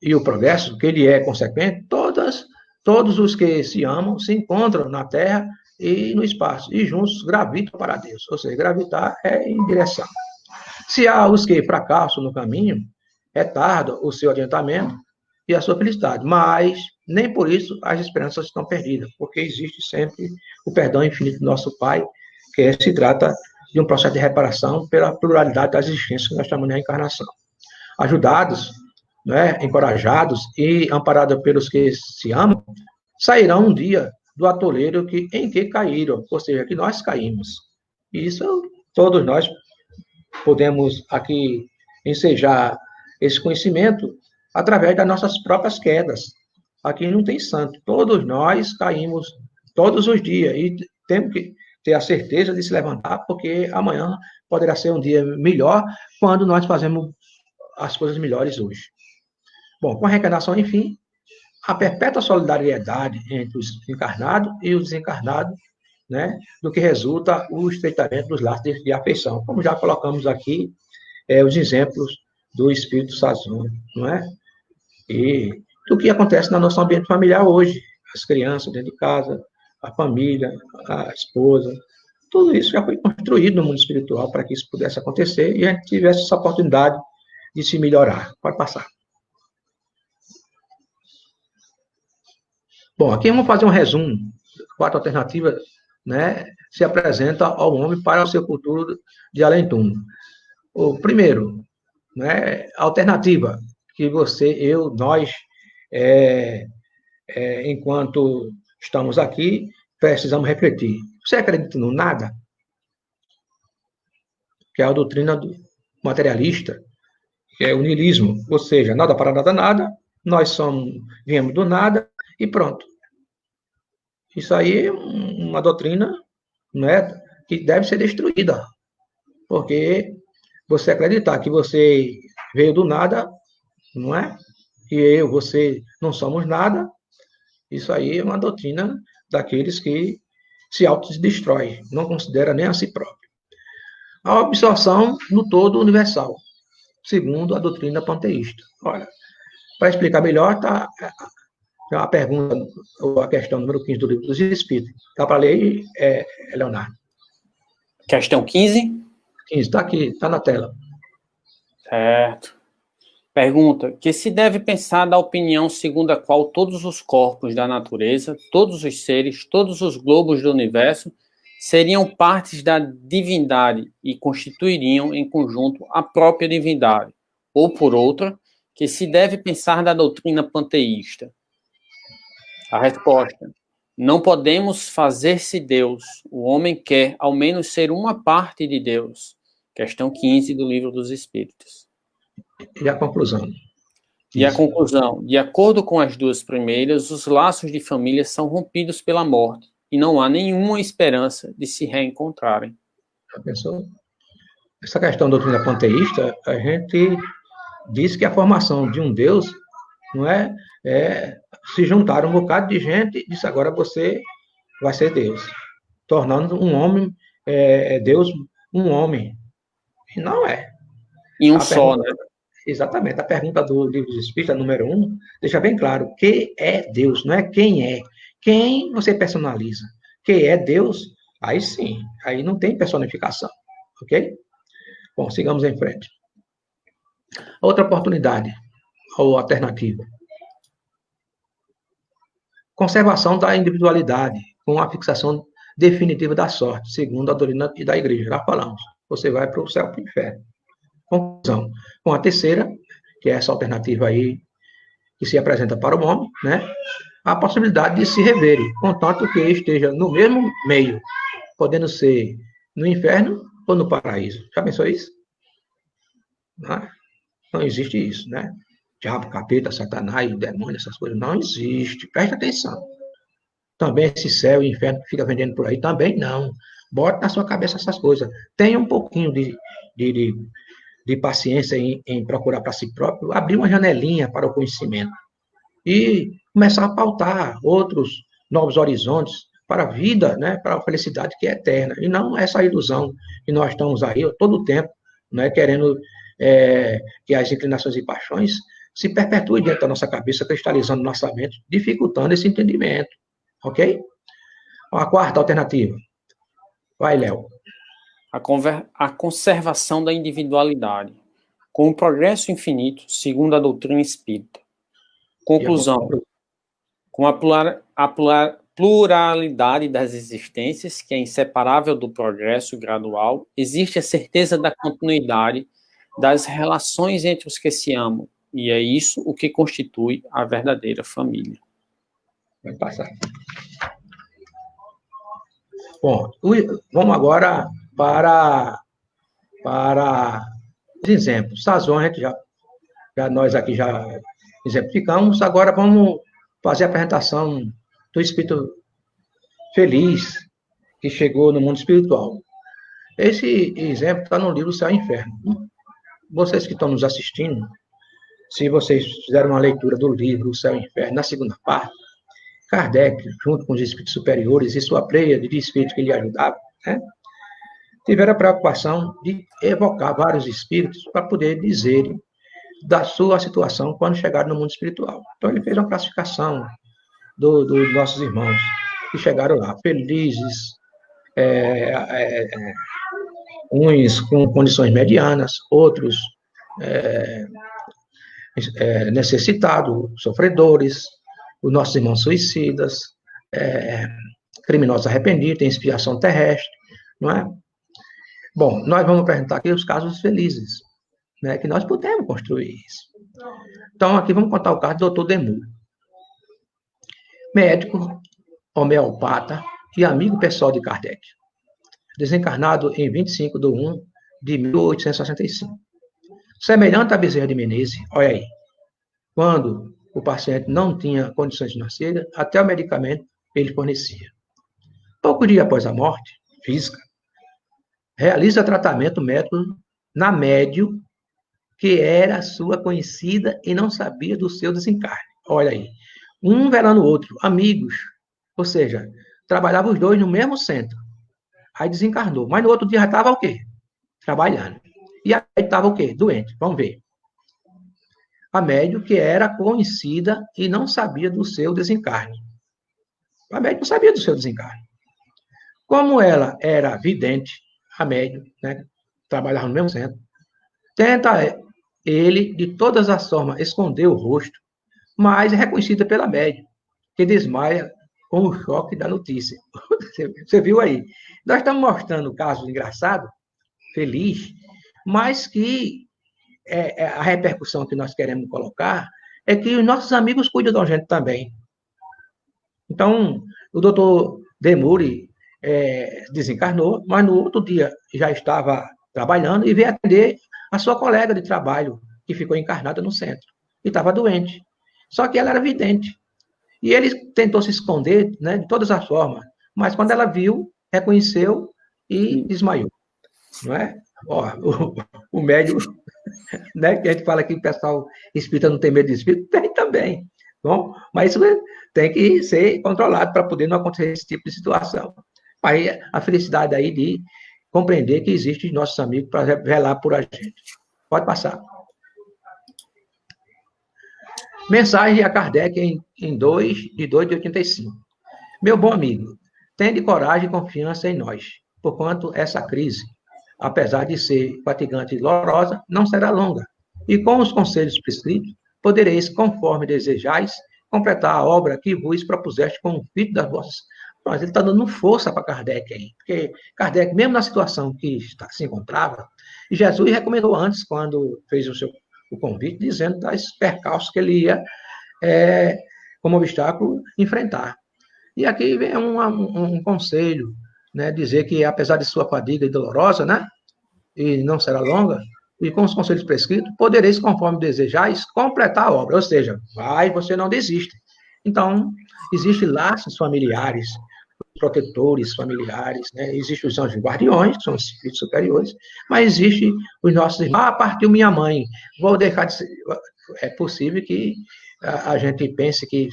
e o progresso, que ele é consequente, todos os que se amam se encontram na Terra e no espaço, e juntos gravitam para Deus. Ou seja, gravitar é em direção. Se há os que fracassam no caminho, retarda o seu adiantamento e a sua felicidade, mas nem por isso as esperanças estão perdidas, porque existe sempre o perdão infinito do nosso Pai, que se trata de um processo de reparação pela pluralidade das existências que nós chamamos de reencarnação. Ajudados, encorajados e amparados pelos que se amam, sairão um dia do atoleiro em que caíram, ou seja, que nós caímos. E isso todos nós podemos aqui ensejar esse conhecimento através das nossas próprias quedas. Aqui não tem santo. Todos nós caímos todos os dias e temos que ter a certeza de se levantar, porque amanhã poderá ser um dia melhor quando nós fazemos as coisas melhores hoje. Bom, com a reencarnação, enfim, a perpétua solidariedade entre os encarnados e os desencarnados, né, do que resulta o estreitamento dos laços de afeição. Como já colocamos aqui, os exemplos do Espírito Sazon, não é? E do que acontece no nosso ambiente familiar hoje, as crianças dentro de casa, a família, a esposa, tudo isso já foi construído no mundo espiritual para que isso pudesse acontecer e a gente tivesse essa oportunidade de se melhorar. Pode passar. Bom, aqui vamos fazer um resumo. 4 alternativas, né, se apresentam ao homem para o seu futuro de além-túmulo. O primeiro, né, alternativa que você, eu, nós, enquanto estamos aqui, precisamos refletir. Você acredita no nada? Que é a doutrina do materialista, que é o niilismo, ou seja, nada para nada, nada, nós viemos do nada e pronto. Isso aí é uma doutrina, né, que deve ser destruída, porque você acreditar que você veio do nada, não é? E você não somos nada, isso aí é uma doutrina daqueles que se autodestroem, não considera nem a si próprio. A absorção no todo universal, segundo a doutrina panteísta. Olha, para explicar melhor, está a pergunta, ou a questão número 15 do Livro dos Espíritos. Dá para ler, Leonardo? Questão 15? 15, está aqui, está na tela. Certo. Pergunta, que se deve pensar da opinião segundo a qual todos os corpos da natureza, todos os seres, todos os globos do universo, seriam partes da divindade e constituiriam em conjunto a própria divindade, ou por outra, que se deve pensar da doutrina panteísta. A resposta, não podemos fazer-se Deus, o homem quer ao menos ser uma parte de Deus. Questão 15 do Livro dos Espíritos. E a conclusão? E a conclusão, de acordo com as duas primeiras, os laços de família são rompidos pela morte e não há nenhuma esperança de se reencontrarem. Já pensou? Essa questão da doutrina panteísta, a gente diz que a formação de um Deus não se juntaram um bocado de gente e disse, agora você vai ser Deus, tornando um homem, Deus, um homem. E não é. E um só, né? Exatamente. A pergunta do Livro dos Espíritos, número 1, deixa bem claro, o que é Deus, não é quem é. Quem você personaliza. Que é Deus, aí sim, aí não tem personificação, ok? Bom, sigamos em frente. Outra oportunidade, ou alternativa. Conservação da individualidade, com a fixação definitiva da sorte, segundo a doutrina da igreja. Já falamos. Você vai para o céu ou para o inferno. Conclusão. Com a terceira, que é essa alternativa aí, que se apresenta para o homem, né? A possibilidade de se reverem, contanto que esteja no mesmo meio, podendo ser no inferno ou no paraíso. Já pensou isso? Não existe isso, né? Diabo, capeta, satanás, demônio, essas coisas, não existe. Preste atenção. Também esse céu e inferno que fica vendendo por aí, também não. Bote na sua cabeça essas coisas. Tenha um pouquinho de paciência em procurar para si próprio, abrir uma janelinha para o conhecimento e começar a pautar outros novos horizontes para a vida, né, para a felicidade que é eterna, e não essa ilusão que nós estamos aí todo o tempo, né, querendo que as inclinações e paixões se perpetuem dentro da nossa cabeça, cristalizando nossa mente, dificultando esse entendimento, ok? A quarta alternativa. Vai, Léo. A conservação da individualidade, com o progresso infinito, segundo a doutrina espírita. Conclusão, com a pluralidade das existências, que é inseparável do progresso gradual, existe a certeza da continuidade das relações entre os que se amam, e é isso o que constitui a verdadeira família. Vai passar. Bom, vamos agora para os exemplos. Sazon, a gente nós aqui já exemplificamos, agora vamos fazer a apresentação do espírito feliz que chegou no mundo espiritual. Esse exemplo está no livro Céu e Inferno. Vocês que estão nos assistindo, se vocês fizeram uma leitura do livro Céu e Inferno, na segunda parte, Kardec, junto com os espíritos superiores e sua pleiade de espíritos que lhe ajudavam, né, tiveram a preocupação de evocar vários espíritos para poder dizer da sua situação quando chegaram no mundo espiritual. Então, ele fez uma classificação dos nossos irmãos que chegaram lá, felizes, uns com condições medianas, outros necessitados, sofredores, os nossos irmãos suicidas, criminosos arrependidos, em expiação terrestre, não é? Bom, nós vamos apresentar aqui os casos felizes, né, que nós pudemos construir isso. Então, aqui vamos contar o caso do Dr. Demuro, médico, homeopata e amigo pessoal de Kardec, desencarnado em 25 de 1 de 1865. Semelhante a Bezerra de Menezes, olha aí, quando o paciente não tinha condições de nascer, até o medicamento ele fornecia. Pouco dia após a morte física, realiza tratamento médico na médium que era sua conhecida e não sabia do seu desencarne. Olha aí, um velando o outro, amigos, ou seja, trabalhavam os dois no mesmo centro. Aí desencarnou, mas no outro dia já estava o quê? Trabalhando. E aí estava o quê? Doente, vamos ver. A médium que era conhecida e não sabia do seu desencarne. A médium não sabia do seu desencarne. Como ela era vidente, a médium, né, trabalhava no mesmo centro, tenta ele, de todas as formas, esconder o rosto, mas é reconhecida pela médium, que desmaia com o choque da notícia. Você viu aí? Nós estamos mostrando um caso engraçado, feliz, mas que a repercussão que nós queremos colocar é que os nossos amigos cuidam da gente também. Então, o doutor Demuri desencarnou, mas no outro dia já estava trabalhando e veio atender a sua colega de trabalho, que ficou encarnada no centro, e estava doente. Só que ela era vidente. E ele tentou se esconder, né, de todas as formas, mas quando ela viu, reconheceu e desmaiou. Não é? Ó, o médium, né, que a gente fala que o pessoal espírita não tem medo de espírito, tem também. Bom, mas isso tem que ser controlado para poder não acontecer esse tipo de situação. Aí a felicidade aí de compreender que existem nossos amigos para velar por a gente. Pode passar. Mensagem a Kardec em 2 de 85. Meu bom amigo, tende coragem e confiança em nós, porquanto essa crise, apesar de ser fatigante e dolorosa, não será longa. E com os conselhos prescritos, podereis, conforme desejais, completar a obra que vos propuseste com o filho das vossas. Mas ele está dando força para Kardec aí, porque Kardec, mesmo na situação que se encontrava, Jesus recomendou antes, quando fez o convite, dizendo das percalços que ele ia, como obstáculo, enfrentar. E aqui vem um conselho, né, dizer que, apesar de sua fadiga e dolorosa, né, e não será longa, e com os conselhos prescritos, podereis, conforme desejais, completar a obra. Ou seja, você não desiste. Então, existem laços familiares, protetores familiares, né? Existem os anjos guardiões, que são os espíritos superiores, mas existem os nossos irmãos. Partiu minha mãe, vou deixar de ser. É possível que a gente pense que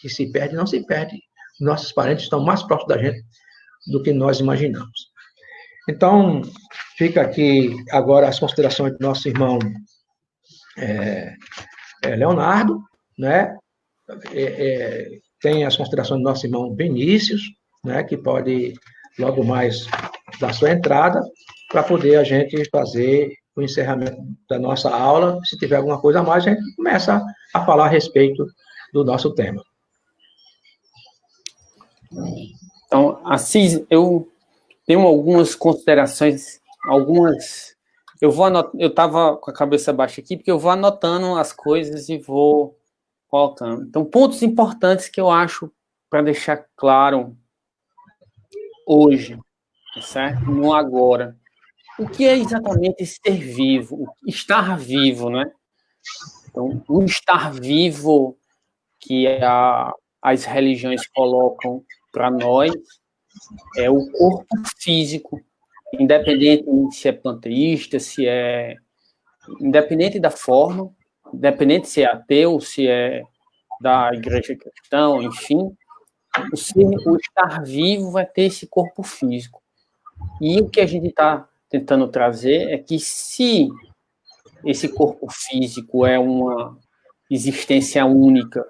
se perde, não se perde. Nossos parentes estão mais próximos da gente do que nós imaginamos. Então, fica aqui agora as considerações do nosso irmão Leonardo, né? Tem as considerações do nosso irmão Vinícius, né, que pode logo mais dar sua entrada, para poder a gente fazer o encerramento da nossa aula. Se tiver alguma coisa a mais, a gente começa a falar a respeito do nosso tema. Então, Assis, eu tenho algumas considerações, eu estava com a cabeça baixa aqui, porque eu vou anotando as coisas e vou colocando. Então, pontos importantes que eu acho, para deixar claro, hoje, certo? No agora. O que é exatamente ser vivo? Estar vivo, né? Então, o estar vivo que as religiões colocam para nós é o corpo físico, independente se é panteísta, se é... Independente da forma, independente se é ateu, se é da igreja cristã, enfim, o estar vivo vai ter esse corpo físico. E o que a gente está tentando trazer é que se esse corpo físico é uma existência única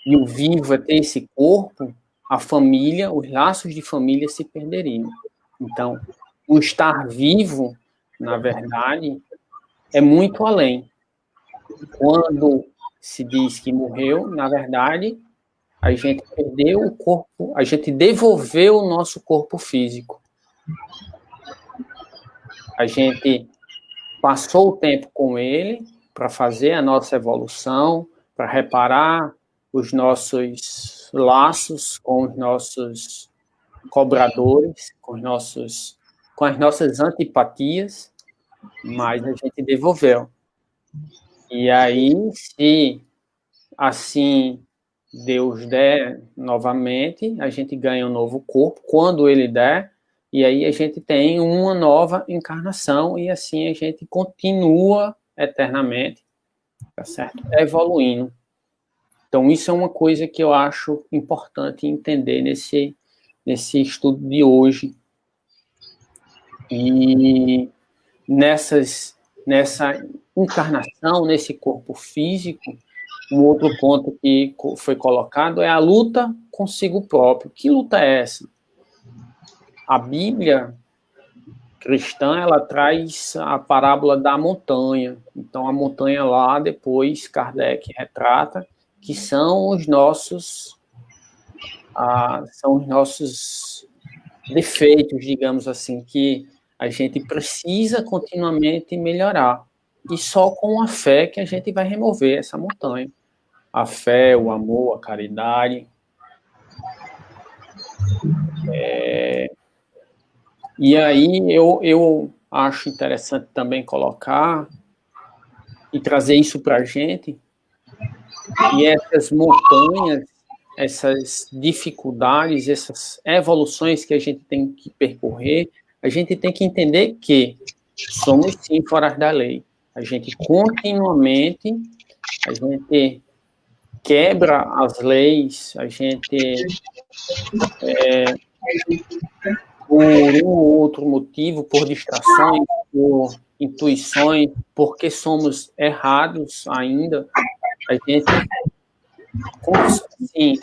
e o vivo é ter esse corpo, a família, os laços de família se perderiam. Então, o estar vivo, na verdade, é muito além. Quando se diz que morreu, na verdade, a gente perdeu o corpo, a gente devolveu o nosso corpo físico. A gente passou o tempo com ele para fazer a nossa evolução, para reparar os nossos laços com os nossos cobradores, com as nossas antipatias, mas a gente devolveu. E aí, se assim Deus der novamente, a gente ganha um novo corpo, quando ele der, e aí a gente tem uma nova encarnação, e assim a gente continua eternamente, tá certo? Evoluindo. Então, isso é uma coisa que eu acho importante entender nesse estudo de hoje. E nessa encarnação, nesse corpo físico, um outro ponto que foi colocado é a luta consigo próprio. Que luta é essa? A Bíblia cristã, ela traz a parábola da montanha. Então, a montanha lá, depois, Kardec retrata que são os nossos defeitos, digamos assim, que a gente precisa continuamente melhorar. E só com a fé que a gente vai remover essa montanha. A fé, o amor, a caridade. E aí eu acho interessante também colocar e trazer isso para a gente. E essas montanhas, essas dificuldades, essas evoluções que a gente tem que percorrer, a gente tem que entender que somos sim fora da lei. A gente continuamente, a gente quebra as leis, a gente, por um ou outro motivo, por distrações, por intuições, porque somos errados ainda, a gente, assim,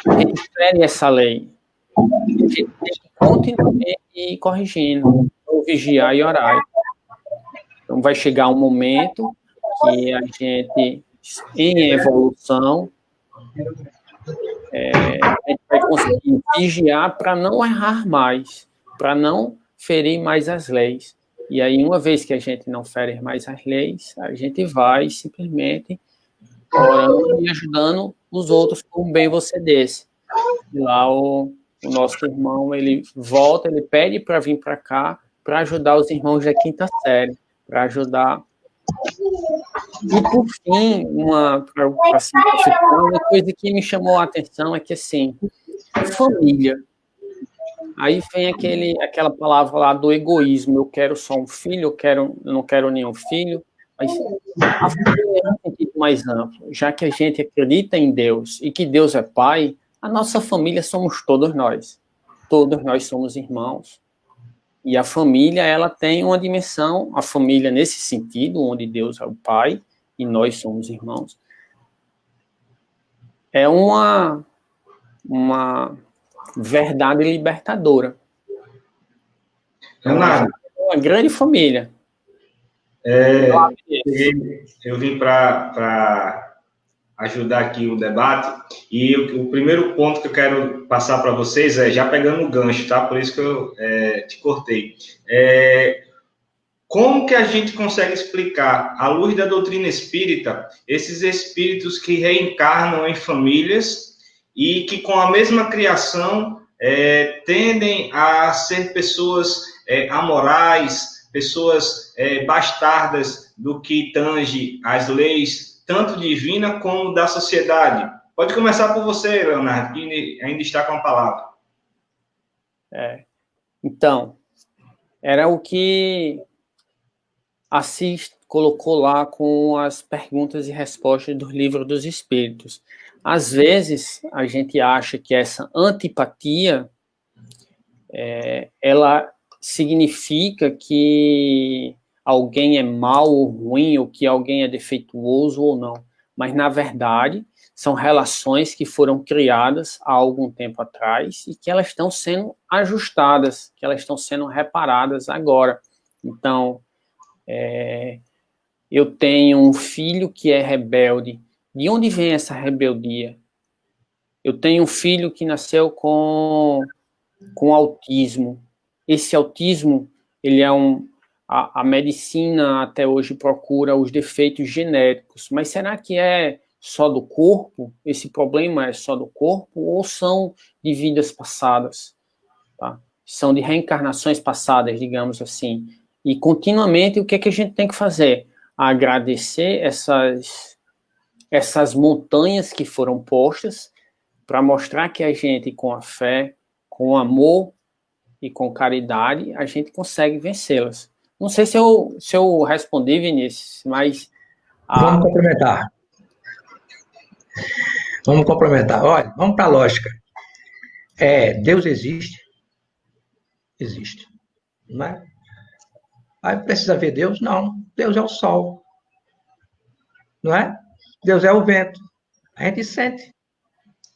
a gente fere essa lei. A gente tem que continuamente ir corrigindo, ou vigiar e orar. Então, vai chegar um momento que a gente, em evolução, a gente vai conseguir vigiar para não errar mais, para não ferir mais as leis. E aí, uma vez que a gente não fere mais as leis, a gente vai simplesmente orando e ajudando os outros com bem você desse. E lá o nosso irmão, ele volta, ele pede para vir para cá, para ajudar os irmãos da quinta série, para ajudar. E, por fim, uma coisa que me chamou a atenção é que, assim, família. Aí vem aquela palavra lá do egoísmo. Eu quero só um filho, eu não quero nenhum filho. Mas a família é um sentido mais amplo. Já que a gente acredita em Deus e que Deus é Pai, a nossa família somos todos nós. Todos nós somos irmãos. E a família, ela tem uma dimensão, a família nesse sentido, onde Deus é o Pai e nós somos irmãos, é uma verdade libertadora. Renato, uma grande família. Eu vim para ajudar aqui o debate, e o primeiro ponto que eu quero passar para vocês é, já pegando o gancho, tá? Por isso que eu te cortei. Como que a gente consegue explicar, à luz da doutrina espírita, esses espíritos que reencarnam em famílias e que com a mesma criação tendem a ser pessoas amorais, pessoas bastardas do que tange as leis, tanto divina como da sociedade. Pode começar por você, Leonardo, que ainda está com a palavra. Então, era o que Assis colocou lá com as perguntas e respostas do Livro dos Espíritos. Às vezes, a gente acha que essa antipatia, ela significa que alguém é mau ou ruim, ou que alguém é defeituoso ou não. Mas, na verdade, são relações que foram criadas há algum tempo atrás e que elas estão sendo ajustadas, que elas estão sendo reparadas agora. Então, eu tenho um filho que é rebelde. De onde vem essa rebeldia? Eu tenho um filho que nasceu com autismo. Esse autismo, ele é a medicina até hoje procura os defeitos genéticos, mas será que é só do corpo? Esse problema é só do corpo ou são de vidas passadas? Tá? São de reencarnações passadas, digamos assim. E continuamente o que é que a gente tem que fazer? Agradecer essas montanhas que foram postas para mostrar que a gente, com a fé, com amor e com caridade, a gente consegue vencê-las. Não sei se eu respondi, Vinícius, mas... Vamos complementar. Olha, vamos para a lógica. Deus existe? Existe. Não é? Aí precisa ver Deus? Não. Deus é o sol. Não é? Deus é o vento. A gente sente.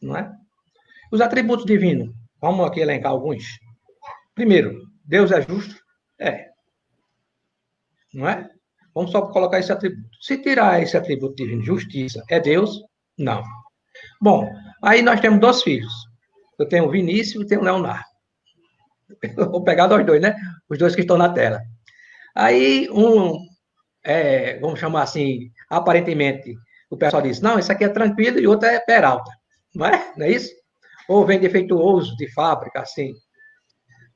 Não é? Os atributos divinos. Vamos aqui elencar alguns. Primeiro, Deus é justo? Não é? Vamos só colocar esse atributo. Se tirar esse atributo divino, justiça, é Deus? Não. Bom, aí nós temos 2 filhos. Eu tenho o Vinícius e tenho o Leonardo. Eu vou pegar os dois, né? Os 2 que estão na tela. Aí, vamos chamar assim, aparentemente, o pessoal diz, não, isso aqui é tranquilo e o outro é peralta. Não é? Não é isso? Ou vem defeituoso de fábrica, assim.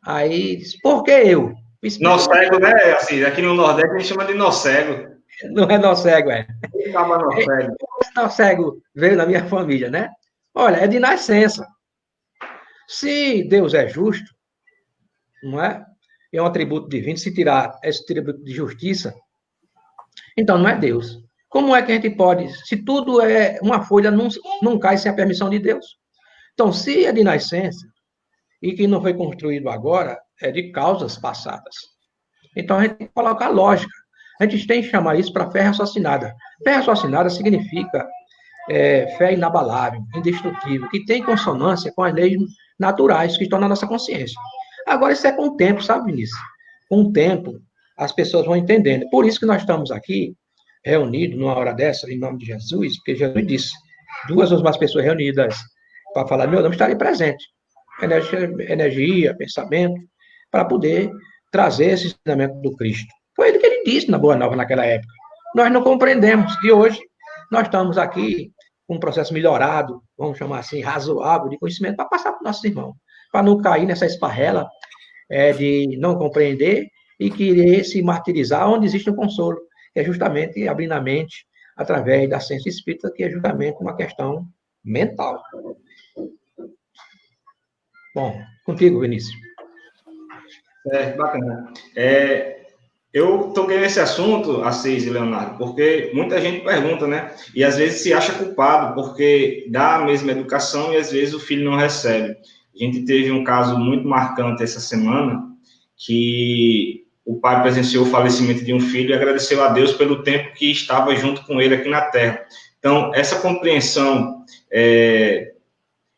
Aí, diz, por que eu? Nó cego, né? Assim, aqui no Nordeste a gente chama de nó cego. Não é nó cego, Acaba nó cego. Nó cego veio na minha família, né? Olha, é de nascença. Se Deus é justo, não é? É um atributo divino, se tirar esse atributo de justiça, então não é Deus. Como é que a gente pode, se tudo é uma folha, não cai sem a permissão de Deus? Então, se é de nascença, e que não foi construído agora, é de causas passadas. Então, a gente tem que colocar lógica. A gente tem que chamar isso para fé raciocinada. Fé raciocinada significa fé inabalável, indestrutível, que tem consonância com as leis naturais que estão na nossa consciência. Agora, isso é com o tempo, sabe, Vinícius? Com o tempo, as pessoas vão entendendo. Por isso que nós estamos aqui, reunidos numa hora dessa, em nome de Jesus, porque Jesus disse, 2 ou mais pessoas reunidas para falar meu nome, estarei presente. Energia, pensamento, para poder trazer esse ensinamento do Cristo. Foi ele que ele disse na Boa Nova naquela época. Nós não compreendemos. E hoje, nós estamos aqui com um processo melhorado, vamos chamar assim, razoável, de conhecimento, para passar para os nossos irmãos. Para não cair nessa esparrela de não compreender e querer se martirizar onde existe um consolo, que é justamente abrindo a mente através da ciência espírita, que é justamente uma questão mental. Bom, contigo, Vinícius. Bacana. Eu toquei nesse assunto, Assis e Leonardo, porque muita gente pergunta, né? E às vezes se acha culpado porque dá a mesma educação e às vezes o filho não recebe. A gente teve um caso muito marcante essa semana, que o pai presenciou o falecimento de um filho e agradeceu a Deus pelo tempo que estava junto com ele aqui na Terra. Então, essa compreensão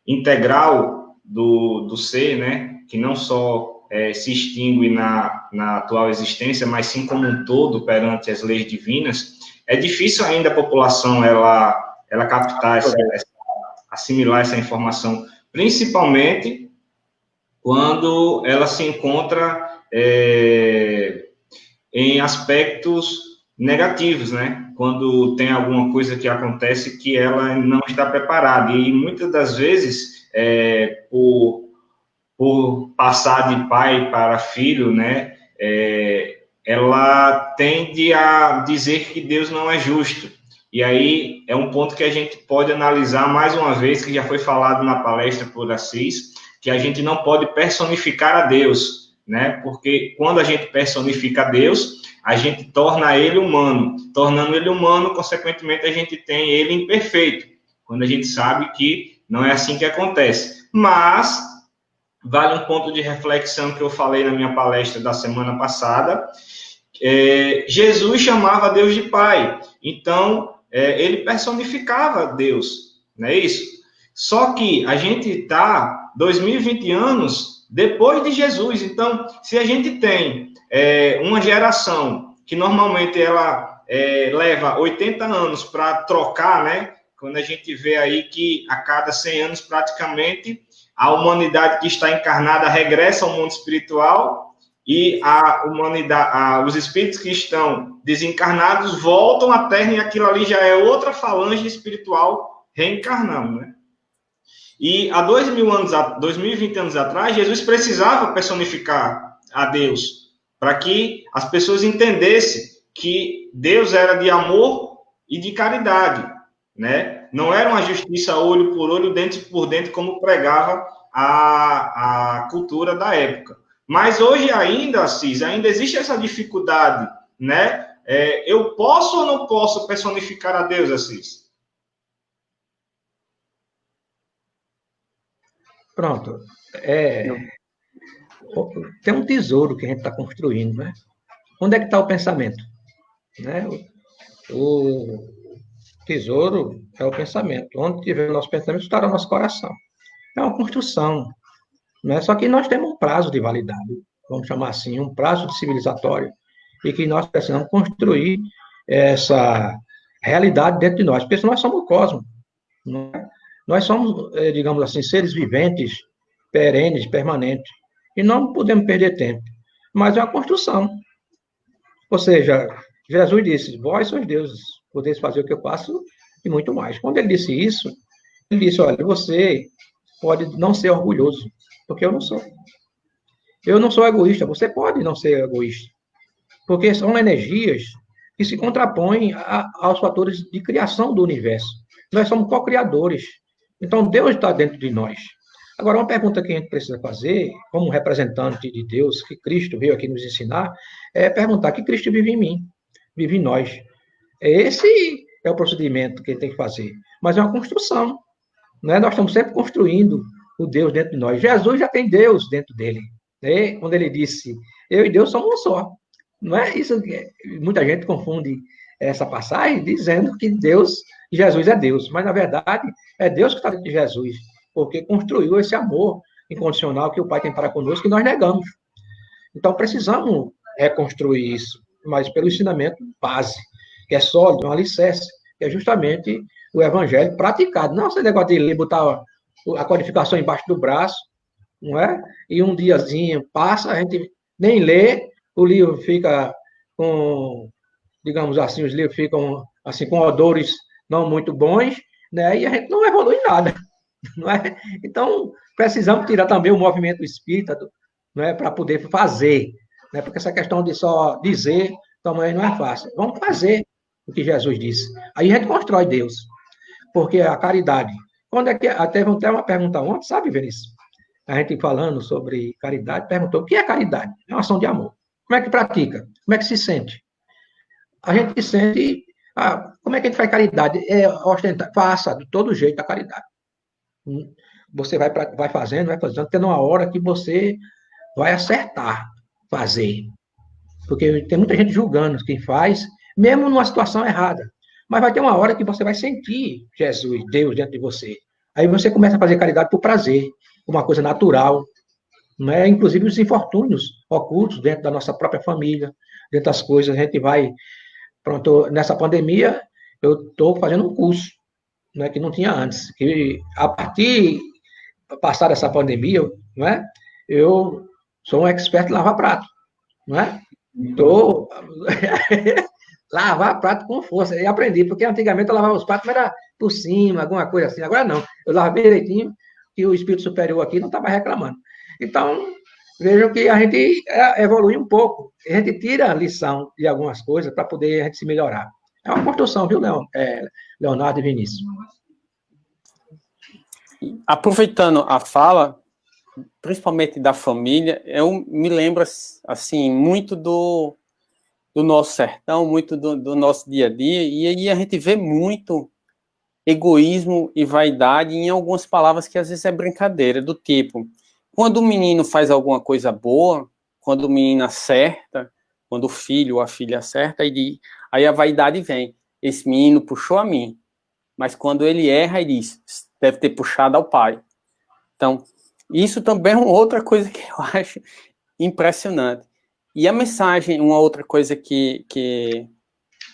integral do ser, né? Que não só se extingue na atual existência, mas sim como um todo perante as leis divinas, é difícil ainda a população ela captar, assimilar essa informação, principalmente quando ela se encontra em aspectos negativos, né? Quando tem alguma coisa que acontece que ela não está preparada, e muitas das vezes, por por passar de pai para filho, né, ela tende a dizer que Deus não é justo. E aí é um ponto que a gente pode analisar mais uma vez, que já foi falado na palestra por Assis, que a gente não pode personificar a Deus, né? Porque quando a gente personifica a Deus, a gente torna ele humano. Tornando ele humano, consequentemente, a gente tem ele imperfeito, quando a gente sabe que não é assim que acontece. Mas vale um ponto de reflexão que eu falei na minha palestra da semana passada. Jesus chamava Deus de Pai. Então, ele personificava Deus, não é isso? Só que a gente está 2020 anos depois de Jesus. Então, se a gente tem uma geração que normalmente ela leva 80 anos para trocar, né? Quando a gente vê aí que a cada 100 anos praticamente a humanidade que está encarnada regressa ao mundo espiritual e a humanidade, os espíritos que estão desencarnados voltam à Terra e aquilo ali já é outra falange espiritual reencarnando, né? E há 2020 anos atrás, Jesus precisava personificar a Deus para que as pessoas entendessem que Deus era de amor e de caridade, né? Não era uma justiça olho por olho, dente por dente, como pregava a cultura da época. Mas hoje ainda, Assis, ainda existe essa dificuldade, né? Eu posso ou não posso personificar a Deus, Assis? Pronto. Tem um tesouro que a gente está construindo, né? Onde é que está o pensamento? Né? O tesouro é o pensamento. Onde tiver o nosso pensamento, estará o nosso coração. É uma construção. Né? Só que nós temos um prazo de validade, vamos chamar assim, um prazo de civilizatório, e que nós precisamos construir essa realidade dentro de nós, porque nós somos o cosmos. Né? Nós somos, digamos assim, seres viventes, perenes, permanentes, e não podemos perder tempo. Mas é uma construção. Ou seja, Jesus disse, vós sois deuses, podeis fazer o que eu faço e muito mais. Quando ele disse isso, ele disse, olha, você pode não ser orgulhoso, porque eu não sou. Eu não sou egoísta, você pode não ser egoísta, porque são energias que se contrapõem aos fatores de criação do universo. Nós somos co-criadores. Então, Deus está dentro de nós. Agora, uma pergunta que a gente precisa fazer, como representante de Deus, que Cristo veio aqui nos ensinar, é perguntar que Cristo vive em mim, vive em nós. Esse é o procedimento que ele tem que fazer. Mas é uma construção. Né? Nós estamos sempre construindo o Deus dentro de nós. Jesus já tem Deus dentro dele. Né? Quando ele disse, eu e Deus somos um só. Não é isso que muita gente confunde essa passagem dizendo que Jesus é Deus. Mas, na verdade, é Deus que está dentro de Jesus, porque construiu esse amor incondicional que o Pai tem para conosco, que nós negamos. Então, precisamos reconstruir isso, mas pelo ensinamento base, que é sólido, um alicerce, que é justamente o evangelho praticado. Não esse negócio de ler, botar a codificação embaixo do braço, não é? E um diazinho passa, a gente nem lê, o livro fica com, digamos assim, os livros ficam assim com odores não muito bons, né? E a gente não evolui nada, não é? Então, precisamos tirar também o movimento espírita, não é, para poder fazer, né? Porque essa questão de só dizer também não é fácil. Vamos fazer o que Jesus disse. Aí a gente constrói Deus, porque a caridade. Quando é que teve até uma pergunta ontem, sabe, Vinícius? A gente falando sobre caridade, perguntou o que é caridade? É uma ação de amor. Como é que pratica? Como é que se sente? A gente sente. Como é que a gente faz caridade? É ostentar, faça de todo jeito a caridade. Você vai fazendo, tendo uma hora que você vai acertar fazer. Porque tem muita gente julgando quem faz, mesmo numa situação errada. Mas vai ter uma hora que você vai sentir Jesus, Deus, dentro de você. Aí você começa a fazer caridade por prazer, uma coisa natural. Né? Inclusive os infortúnios ocultos dentro da nossa própria família, dentro das coisas, a gente vai... Pronto, nessa pandemia, eu estou fazendo um curso, né, que não tinha antes. Que a partir passar essa pandemia, né, eu sou um expert em lavar prato. Né? Estou... lavar prato com força. E aprendi, porque antigamente eu lavava os pratos, mas era por cima, alguma coisa assim. Agora não. Eu lavava bem direitinho, e o espírito superior aqui não estava reclamando. Então, vejam que a gente evolui um pouco. A gente tira a lição de algumas coisas para poder a gente se melhorar. É uma construção, viu, Leonardo e Vinícius? Aproveitando a fala, principalmente da família, eu me lembro, assim, muito do nosso sertão, muito do nosso dia a dia, e aí a gente vê muito egoísmo e vaidade em algumas palavras que às vezes é brincadeira, do tipo, quando o menino faz alguma coisa boa, quando o menino acerta, quando o filho ou a filha acerta, aí a vaidade vem. Esse menino puxou a mim, mas quando ele erra, ele diz, deve ter puxado ao pai. Então, isso também é uma outra coisa que eu acho impressionante. E a mensagem, uma outra coisa que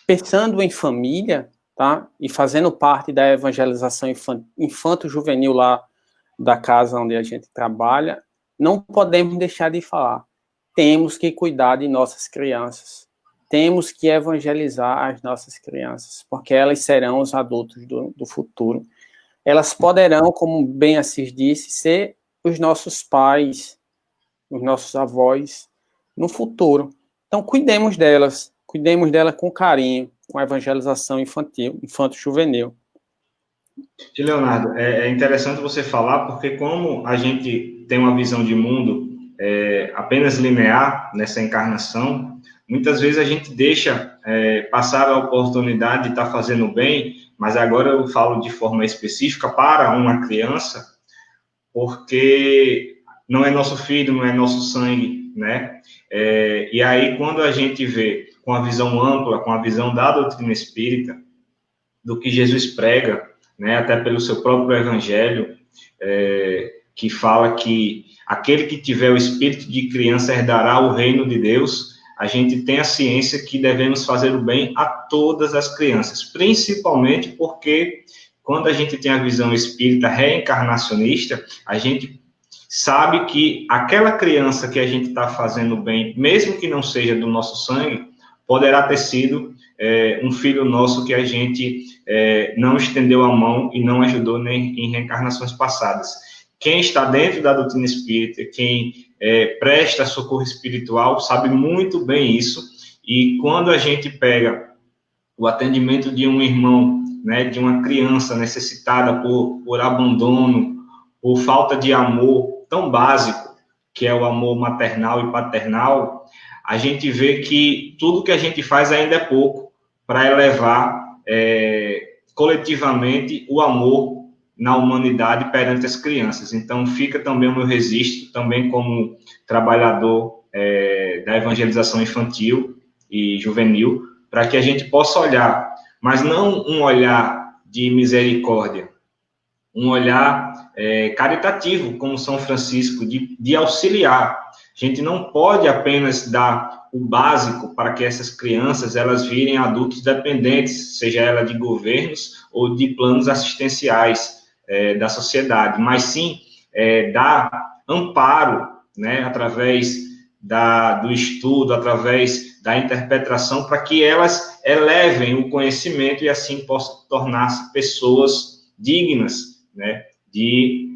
pensando em família, tá? E fazendo parte da evangelização infanto-juvenil lá da casa onde a gente trabalha, não podemos deixar de falar. Temos que cuidar de nossas crianças. Temos que evangelizar as nossas crianças, porque elas serão os adultos do futuro. Elas poderão, como bem Assis disse, ser os nossos pais, os nossos avós no futuro. Então, cuidemos delas com carinho, com a evangelização infanto-juvenil. Leonardo, é interessante você falar, porque como a gente tem uma visão de mundo apenas linear nessa encarnação, muitas vezes a gente deixa passar a oportunidade de estar fazendo bem, mas agora eu falo de forma específica para uma criança, porque não é nosso filho, não é nosso sangue, né? E aí, quando a gente vê com a visão ampla, com a visão da doutrina espírita, do que Jesus prega, né, até pelo seu próprio evangelho, que fala que aquele que tiver o espírito de criança herdará o reino de Deus, a gente tem a ciência que devemos fazer o bem a todas as crianças, principalmente porque quando a gente tem a visão espírita reencarnacionista, a gente sabe que aquela criança que a gente está fazendo bem, mesmo que não seja do nosso sangue, poderá ter sido um filho nosso que a gente não estendeu a mão e não ajudou nem em reencarnações passadas. Quem está dentro da doutrina espírita, quem presta socorro espiritual, sabe muito bem isso, e quando a gente pega o atendimento de um irmão, né, de uma criança necessitada por abandono, por falta de amor tão básico, que é o amor maternal e paternal, a gente vê que tudo que a gente faz ainda é pouco para elevar coletivamente o amor na humanidade perante as crianças. Então, fica também o meu registro, também como trabalhador da evangelização infantil e juvenil, para que a gente possa olhar, mas não um olhar de misericórdia, um olhar caritativo, como São Francisco, de auxiliar. A gente não pode apenas dar o básico para que essas crianças elas virem adultos dependentes, seja ela de governos ou de planos assistenciais da sociedade, mas sim dar amparo, né, através do estudo, através da interpretação, para que elas elevem o conhecimento e assim possam tornar-se pessoas dignas, né, de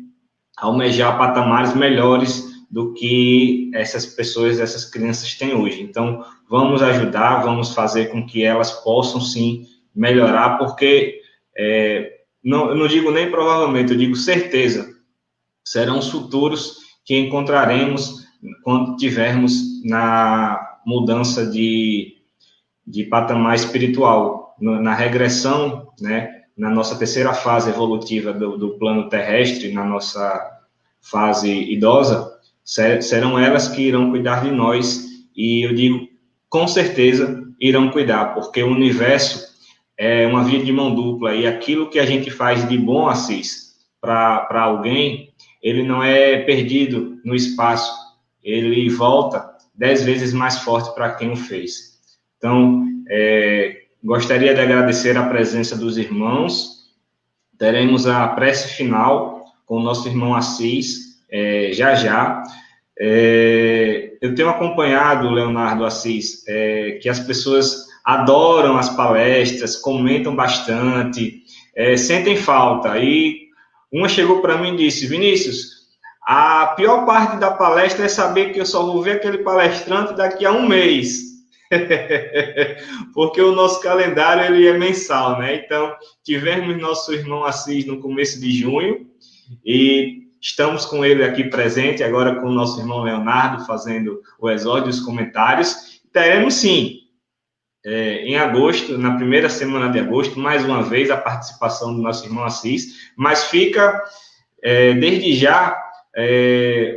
almejar patamares melhores do que essas pessoas, essas crianças têm hoje. Então, vamos ajudar, vamos fazer com que elas possam, sim, melhorar, porque, eu não digo nem provavelmente, eu digo certeza, serão os futuros que encontraremos quando tivermos na mudança de patamar espiritual, na regressão, né, na nossa terceira fase evolutiva do plano terrestre, na nossa fase idosa, serão elas que irão cuidar de nós, e eu digo, com certeza, irão cuidar, porque o universo é uma via de mão dupla, e aquilo que a gente faz de bom, Assis, para alguém, ele não é perdido no espaço, ele volta 10 vezes mais forte para quem o fez. Então, gostaria de agradecer a presença dos irmãos. Teremos a prece final com o nosso irmão Assis, já. Eu tenho acompanhado, Leonardo, Assis, que as pessoas adoram as palestras, comentam bastante, sentem falta. E uma chegou para mim e disse: Vinícius, A pior parte da palestra é saber que eu só vou ver aquele palestrante daqui a um mês. Porque o nosso calendário ele é mensal, né? Então, tivemos nosso irmão Assis no começo de junho e estamos com ele aqui presente, agora com o nosso irmão Leonardo fazendo o exórdio e os comentários. Teremos sim, em agosto, na primeira semana de agosto, mais uma vez a participação do nosso irmão Assis, mas fica desde já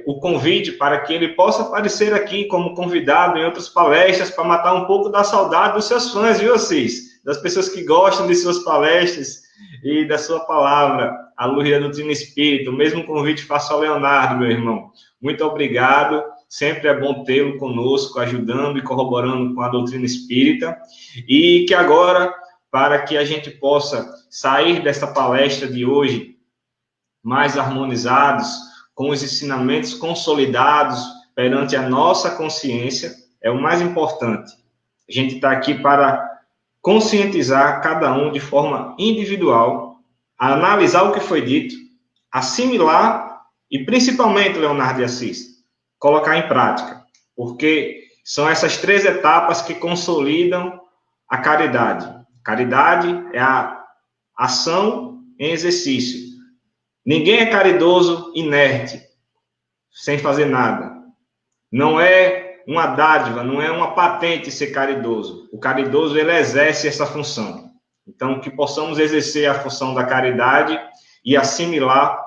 o convite para que ele possa aparecer aqui como convidado em outras palestras para matar um pouco da saudade dos seus fãs, viu, Assis? Das pessoas que gostam de suas palestras e da sua palavra, à luz da doutrina espírita. O mesmo convite faço ao Leonardo, meu irmão. Muito obrigado. Sempre é bom tê-lo conosco, ajudando e corroborando com a doutrina espírita. E que agora, para que a gente possa sair desta palestra de hoje mais harmonizados, com os ensinamentos consolidados perante a nossa consciência, é o mais importante. A gente está aqui para conscientizar cada um de forma individual, analisar o que foi dito, assimilar e, principalmente, Leonardo de Assis, colocar em prática, porque são essas 3 etapas que consolidam a caridade. Caridade é a ação em exercício. Ninguém é caridoso inerte, sem fazer nada. Não é uma dádiva, não é uma patente ser caridoso. O caridoso, ele exerce essa função. Então, que possamos exercer a função da caridade e assimilar,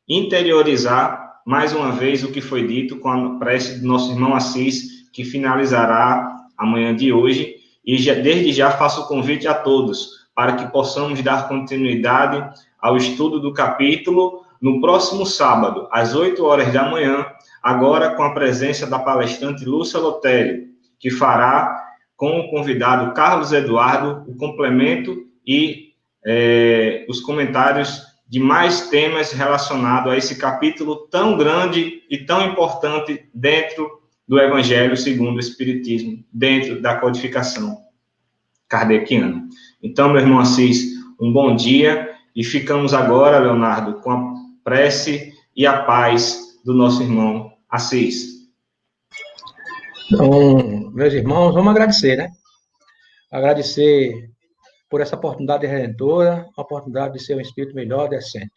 interiorizar, mais uma vez, o que foi dito com a prece do nosso irmão Assis, que finalizará amanhã de hoje. E desde já faço o convite a todos, para que possamos dar continuidade ao estudo do capítulo no próximo sábado, às 8 horas da manhã, agora com a presença da palestrante Lúcia Lotelli, que fará com o convidado Carlos Eduardo o complemento e os comentários de mais temas relacionados a esse capítulo tão grande e tão importante dentro do Evangelho segundo o Espiritismo, dentro da codificação kardeciana. Então, meu irmão Assis, um bom dia. E ficamos agora, Leonardo, com a prece e a paz do nosso irmão Assis. Então, meus irmãos, vamos agradecer, né? Agradecer por essa oportunidade redentora, a oportunidade de ser um espírito melhor, decente.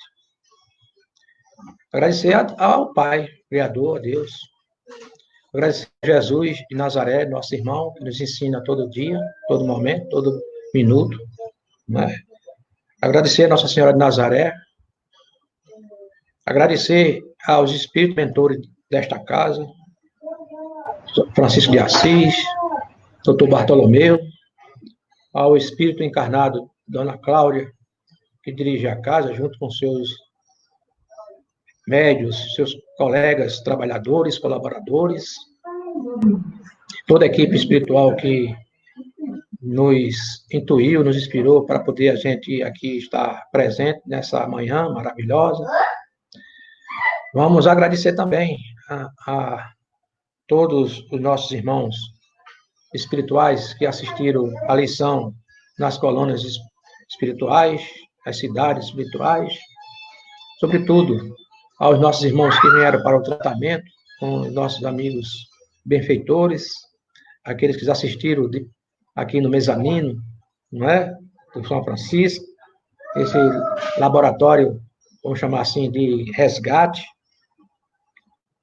Agradecer ao Pai, Criador, a Deus. Agradecer a Jesus de Nazaré, nosso irmão, que nos ensina todo dia, todo momento, todo minuto, né? Agradecer a Nossa Senhora de Nazaré, agradecer aos espíritos mentores desta casa, Francisco de Assis, Dr. Bartolomeu, ao espírito encarnado, Dona Cláudia, que dirige a casa, junto com seus médios, seus colegas, trabalhadores, colaboradores, toda a equipe espiritual que nos intuiu, nos inspirou para poder a gente aqui estar presente nessa manhã maravilhosa. Vamos agradecer também a todos os nossos irmãos espirituais que assistiram à lição nas colônias espirituais, nas cidades espirituais, sobretudo aos nossos irmãos que vieram para o tratamento, com os nossos amigos benfeitores, aqueles que assistiram aqui no mezanino, não é? Do São Francisco, esse laboratório, vamos chamar assim, de resgate,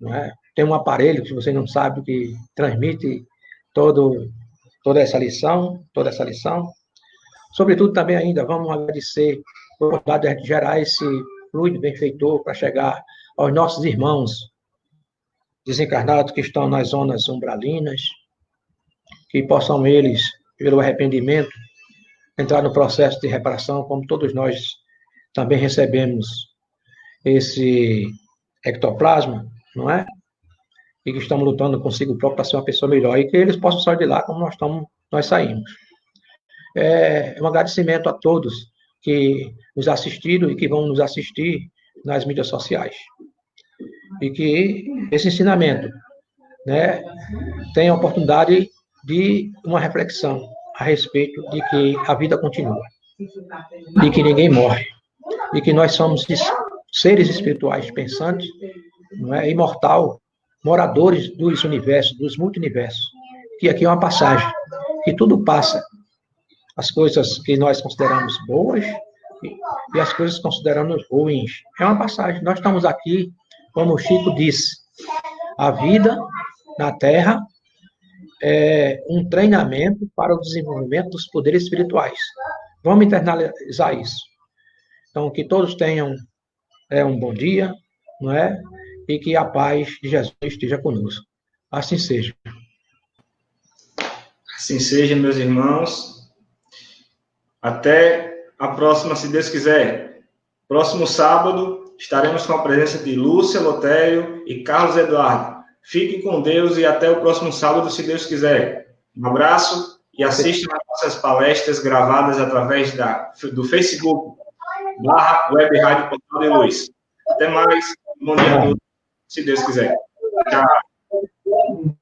não é? Tem um aparelho que você não sabe que transmite toda essa lição. Sobretudo também ainda vamos agradecer a oportunidade de gerar esse fluido benfeitor para chegar aos nossos irmãos desencarnados que estão nas zonas umbralinas, que possam eles, pelo arrependimento, entrar no processo de reparação, como todos nós também recebemos esse ectoplasma, não é? E que estamos lutando consigo próprio para ser uma pessoa melhor, e que eles possam sair de lá como nós saímos. É um agradecimento a todos que nos assistiram e que vão nos assistir nas mídias sociais. E que esse ensinamento, né, tenha a oportunidade de uma reflexão a respeito de que a vida continua, de que ninguém morre, e que nós somos seres espirituais pensantes, não é, imortal, moradores dos universos, dos multiversos, que aqui é uma passagem, que tudo passa. As coisas que nós consideramos boas e as coisas que consideramos ruins. É uma passagem. Nós estamos aqui, como o Chico disse, a vida na Terra é um treinamento para o desenvolvimento dos poderes espirituais. Vamos internalizar isso. Então, que todos tenham um bom dia, não é? E que a paz de Jesus esteja conosco. Assim seja. Assim seja, meus irmãos. Até a próxima, se Deus quiser. Próximo sábado, estaremos com a presença de Lúcia Lotério e Carlos Eduardo. Fiquem com Deus e até o próximo sábado, se Deus quiser. Um abraço e assistam às nossas palestras gravadas através do Facebook, /Web Rádio Portal de Luz. Até mais. Bom dia a todos, se Deus quiser. Tchau.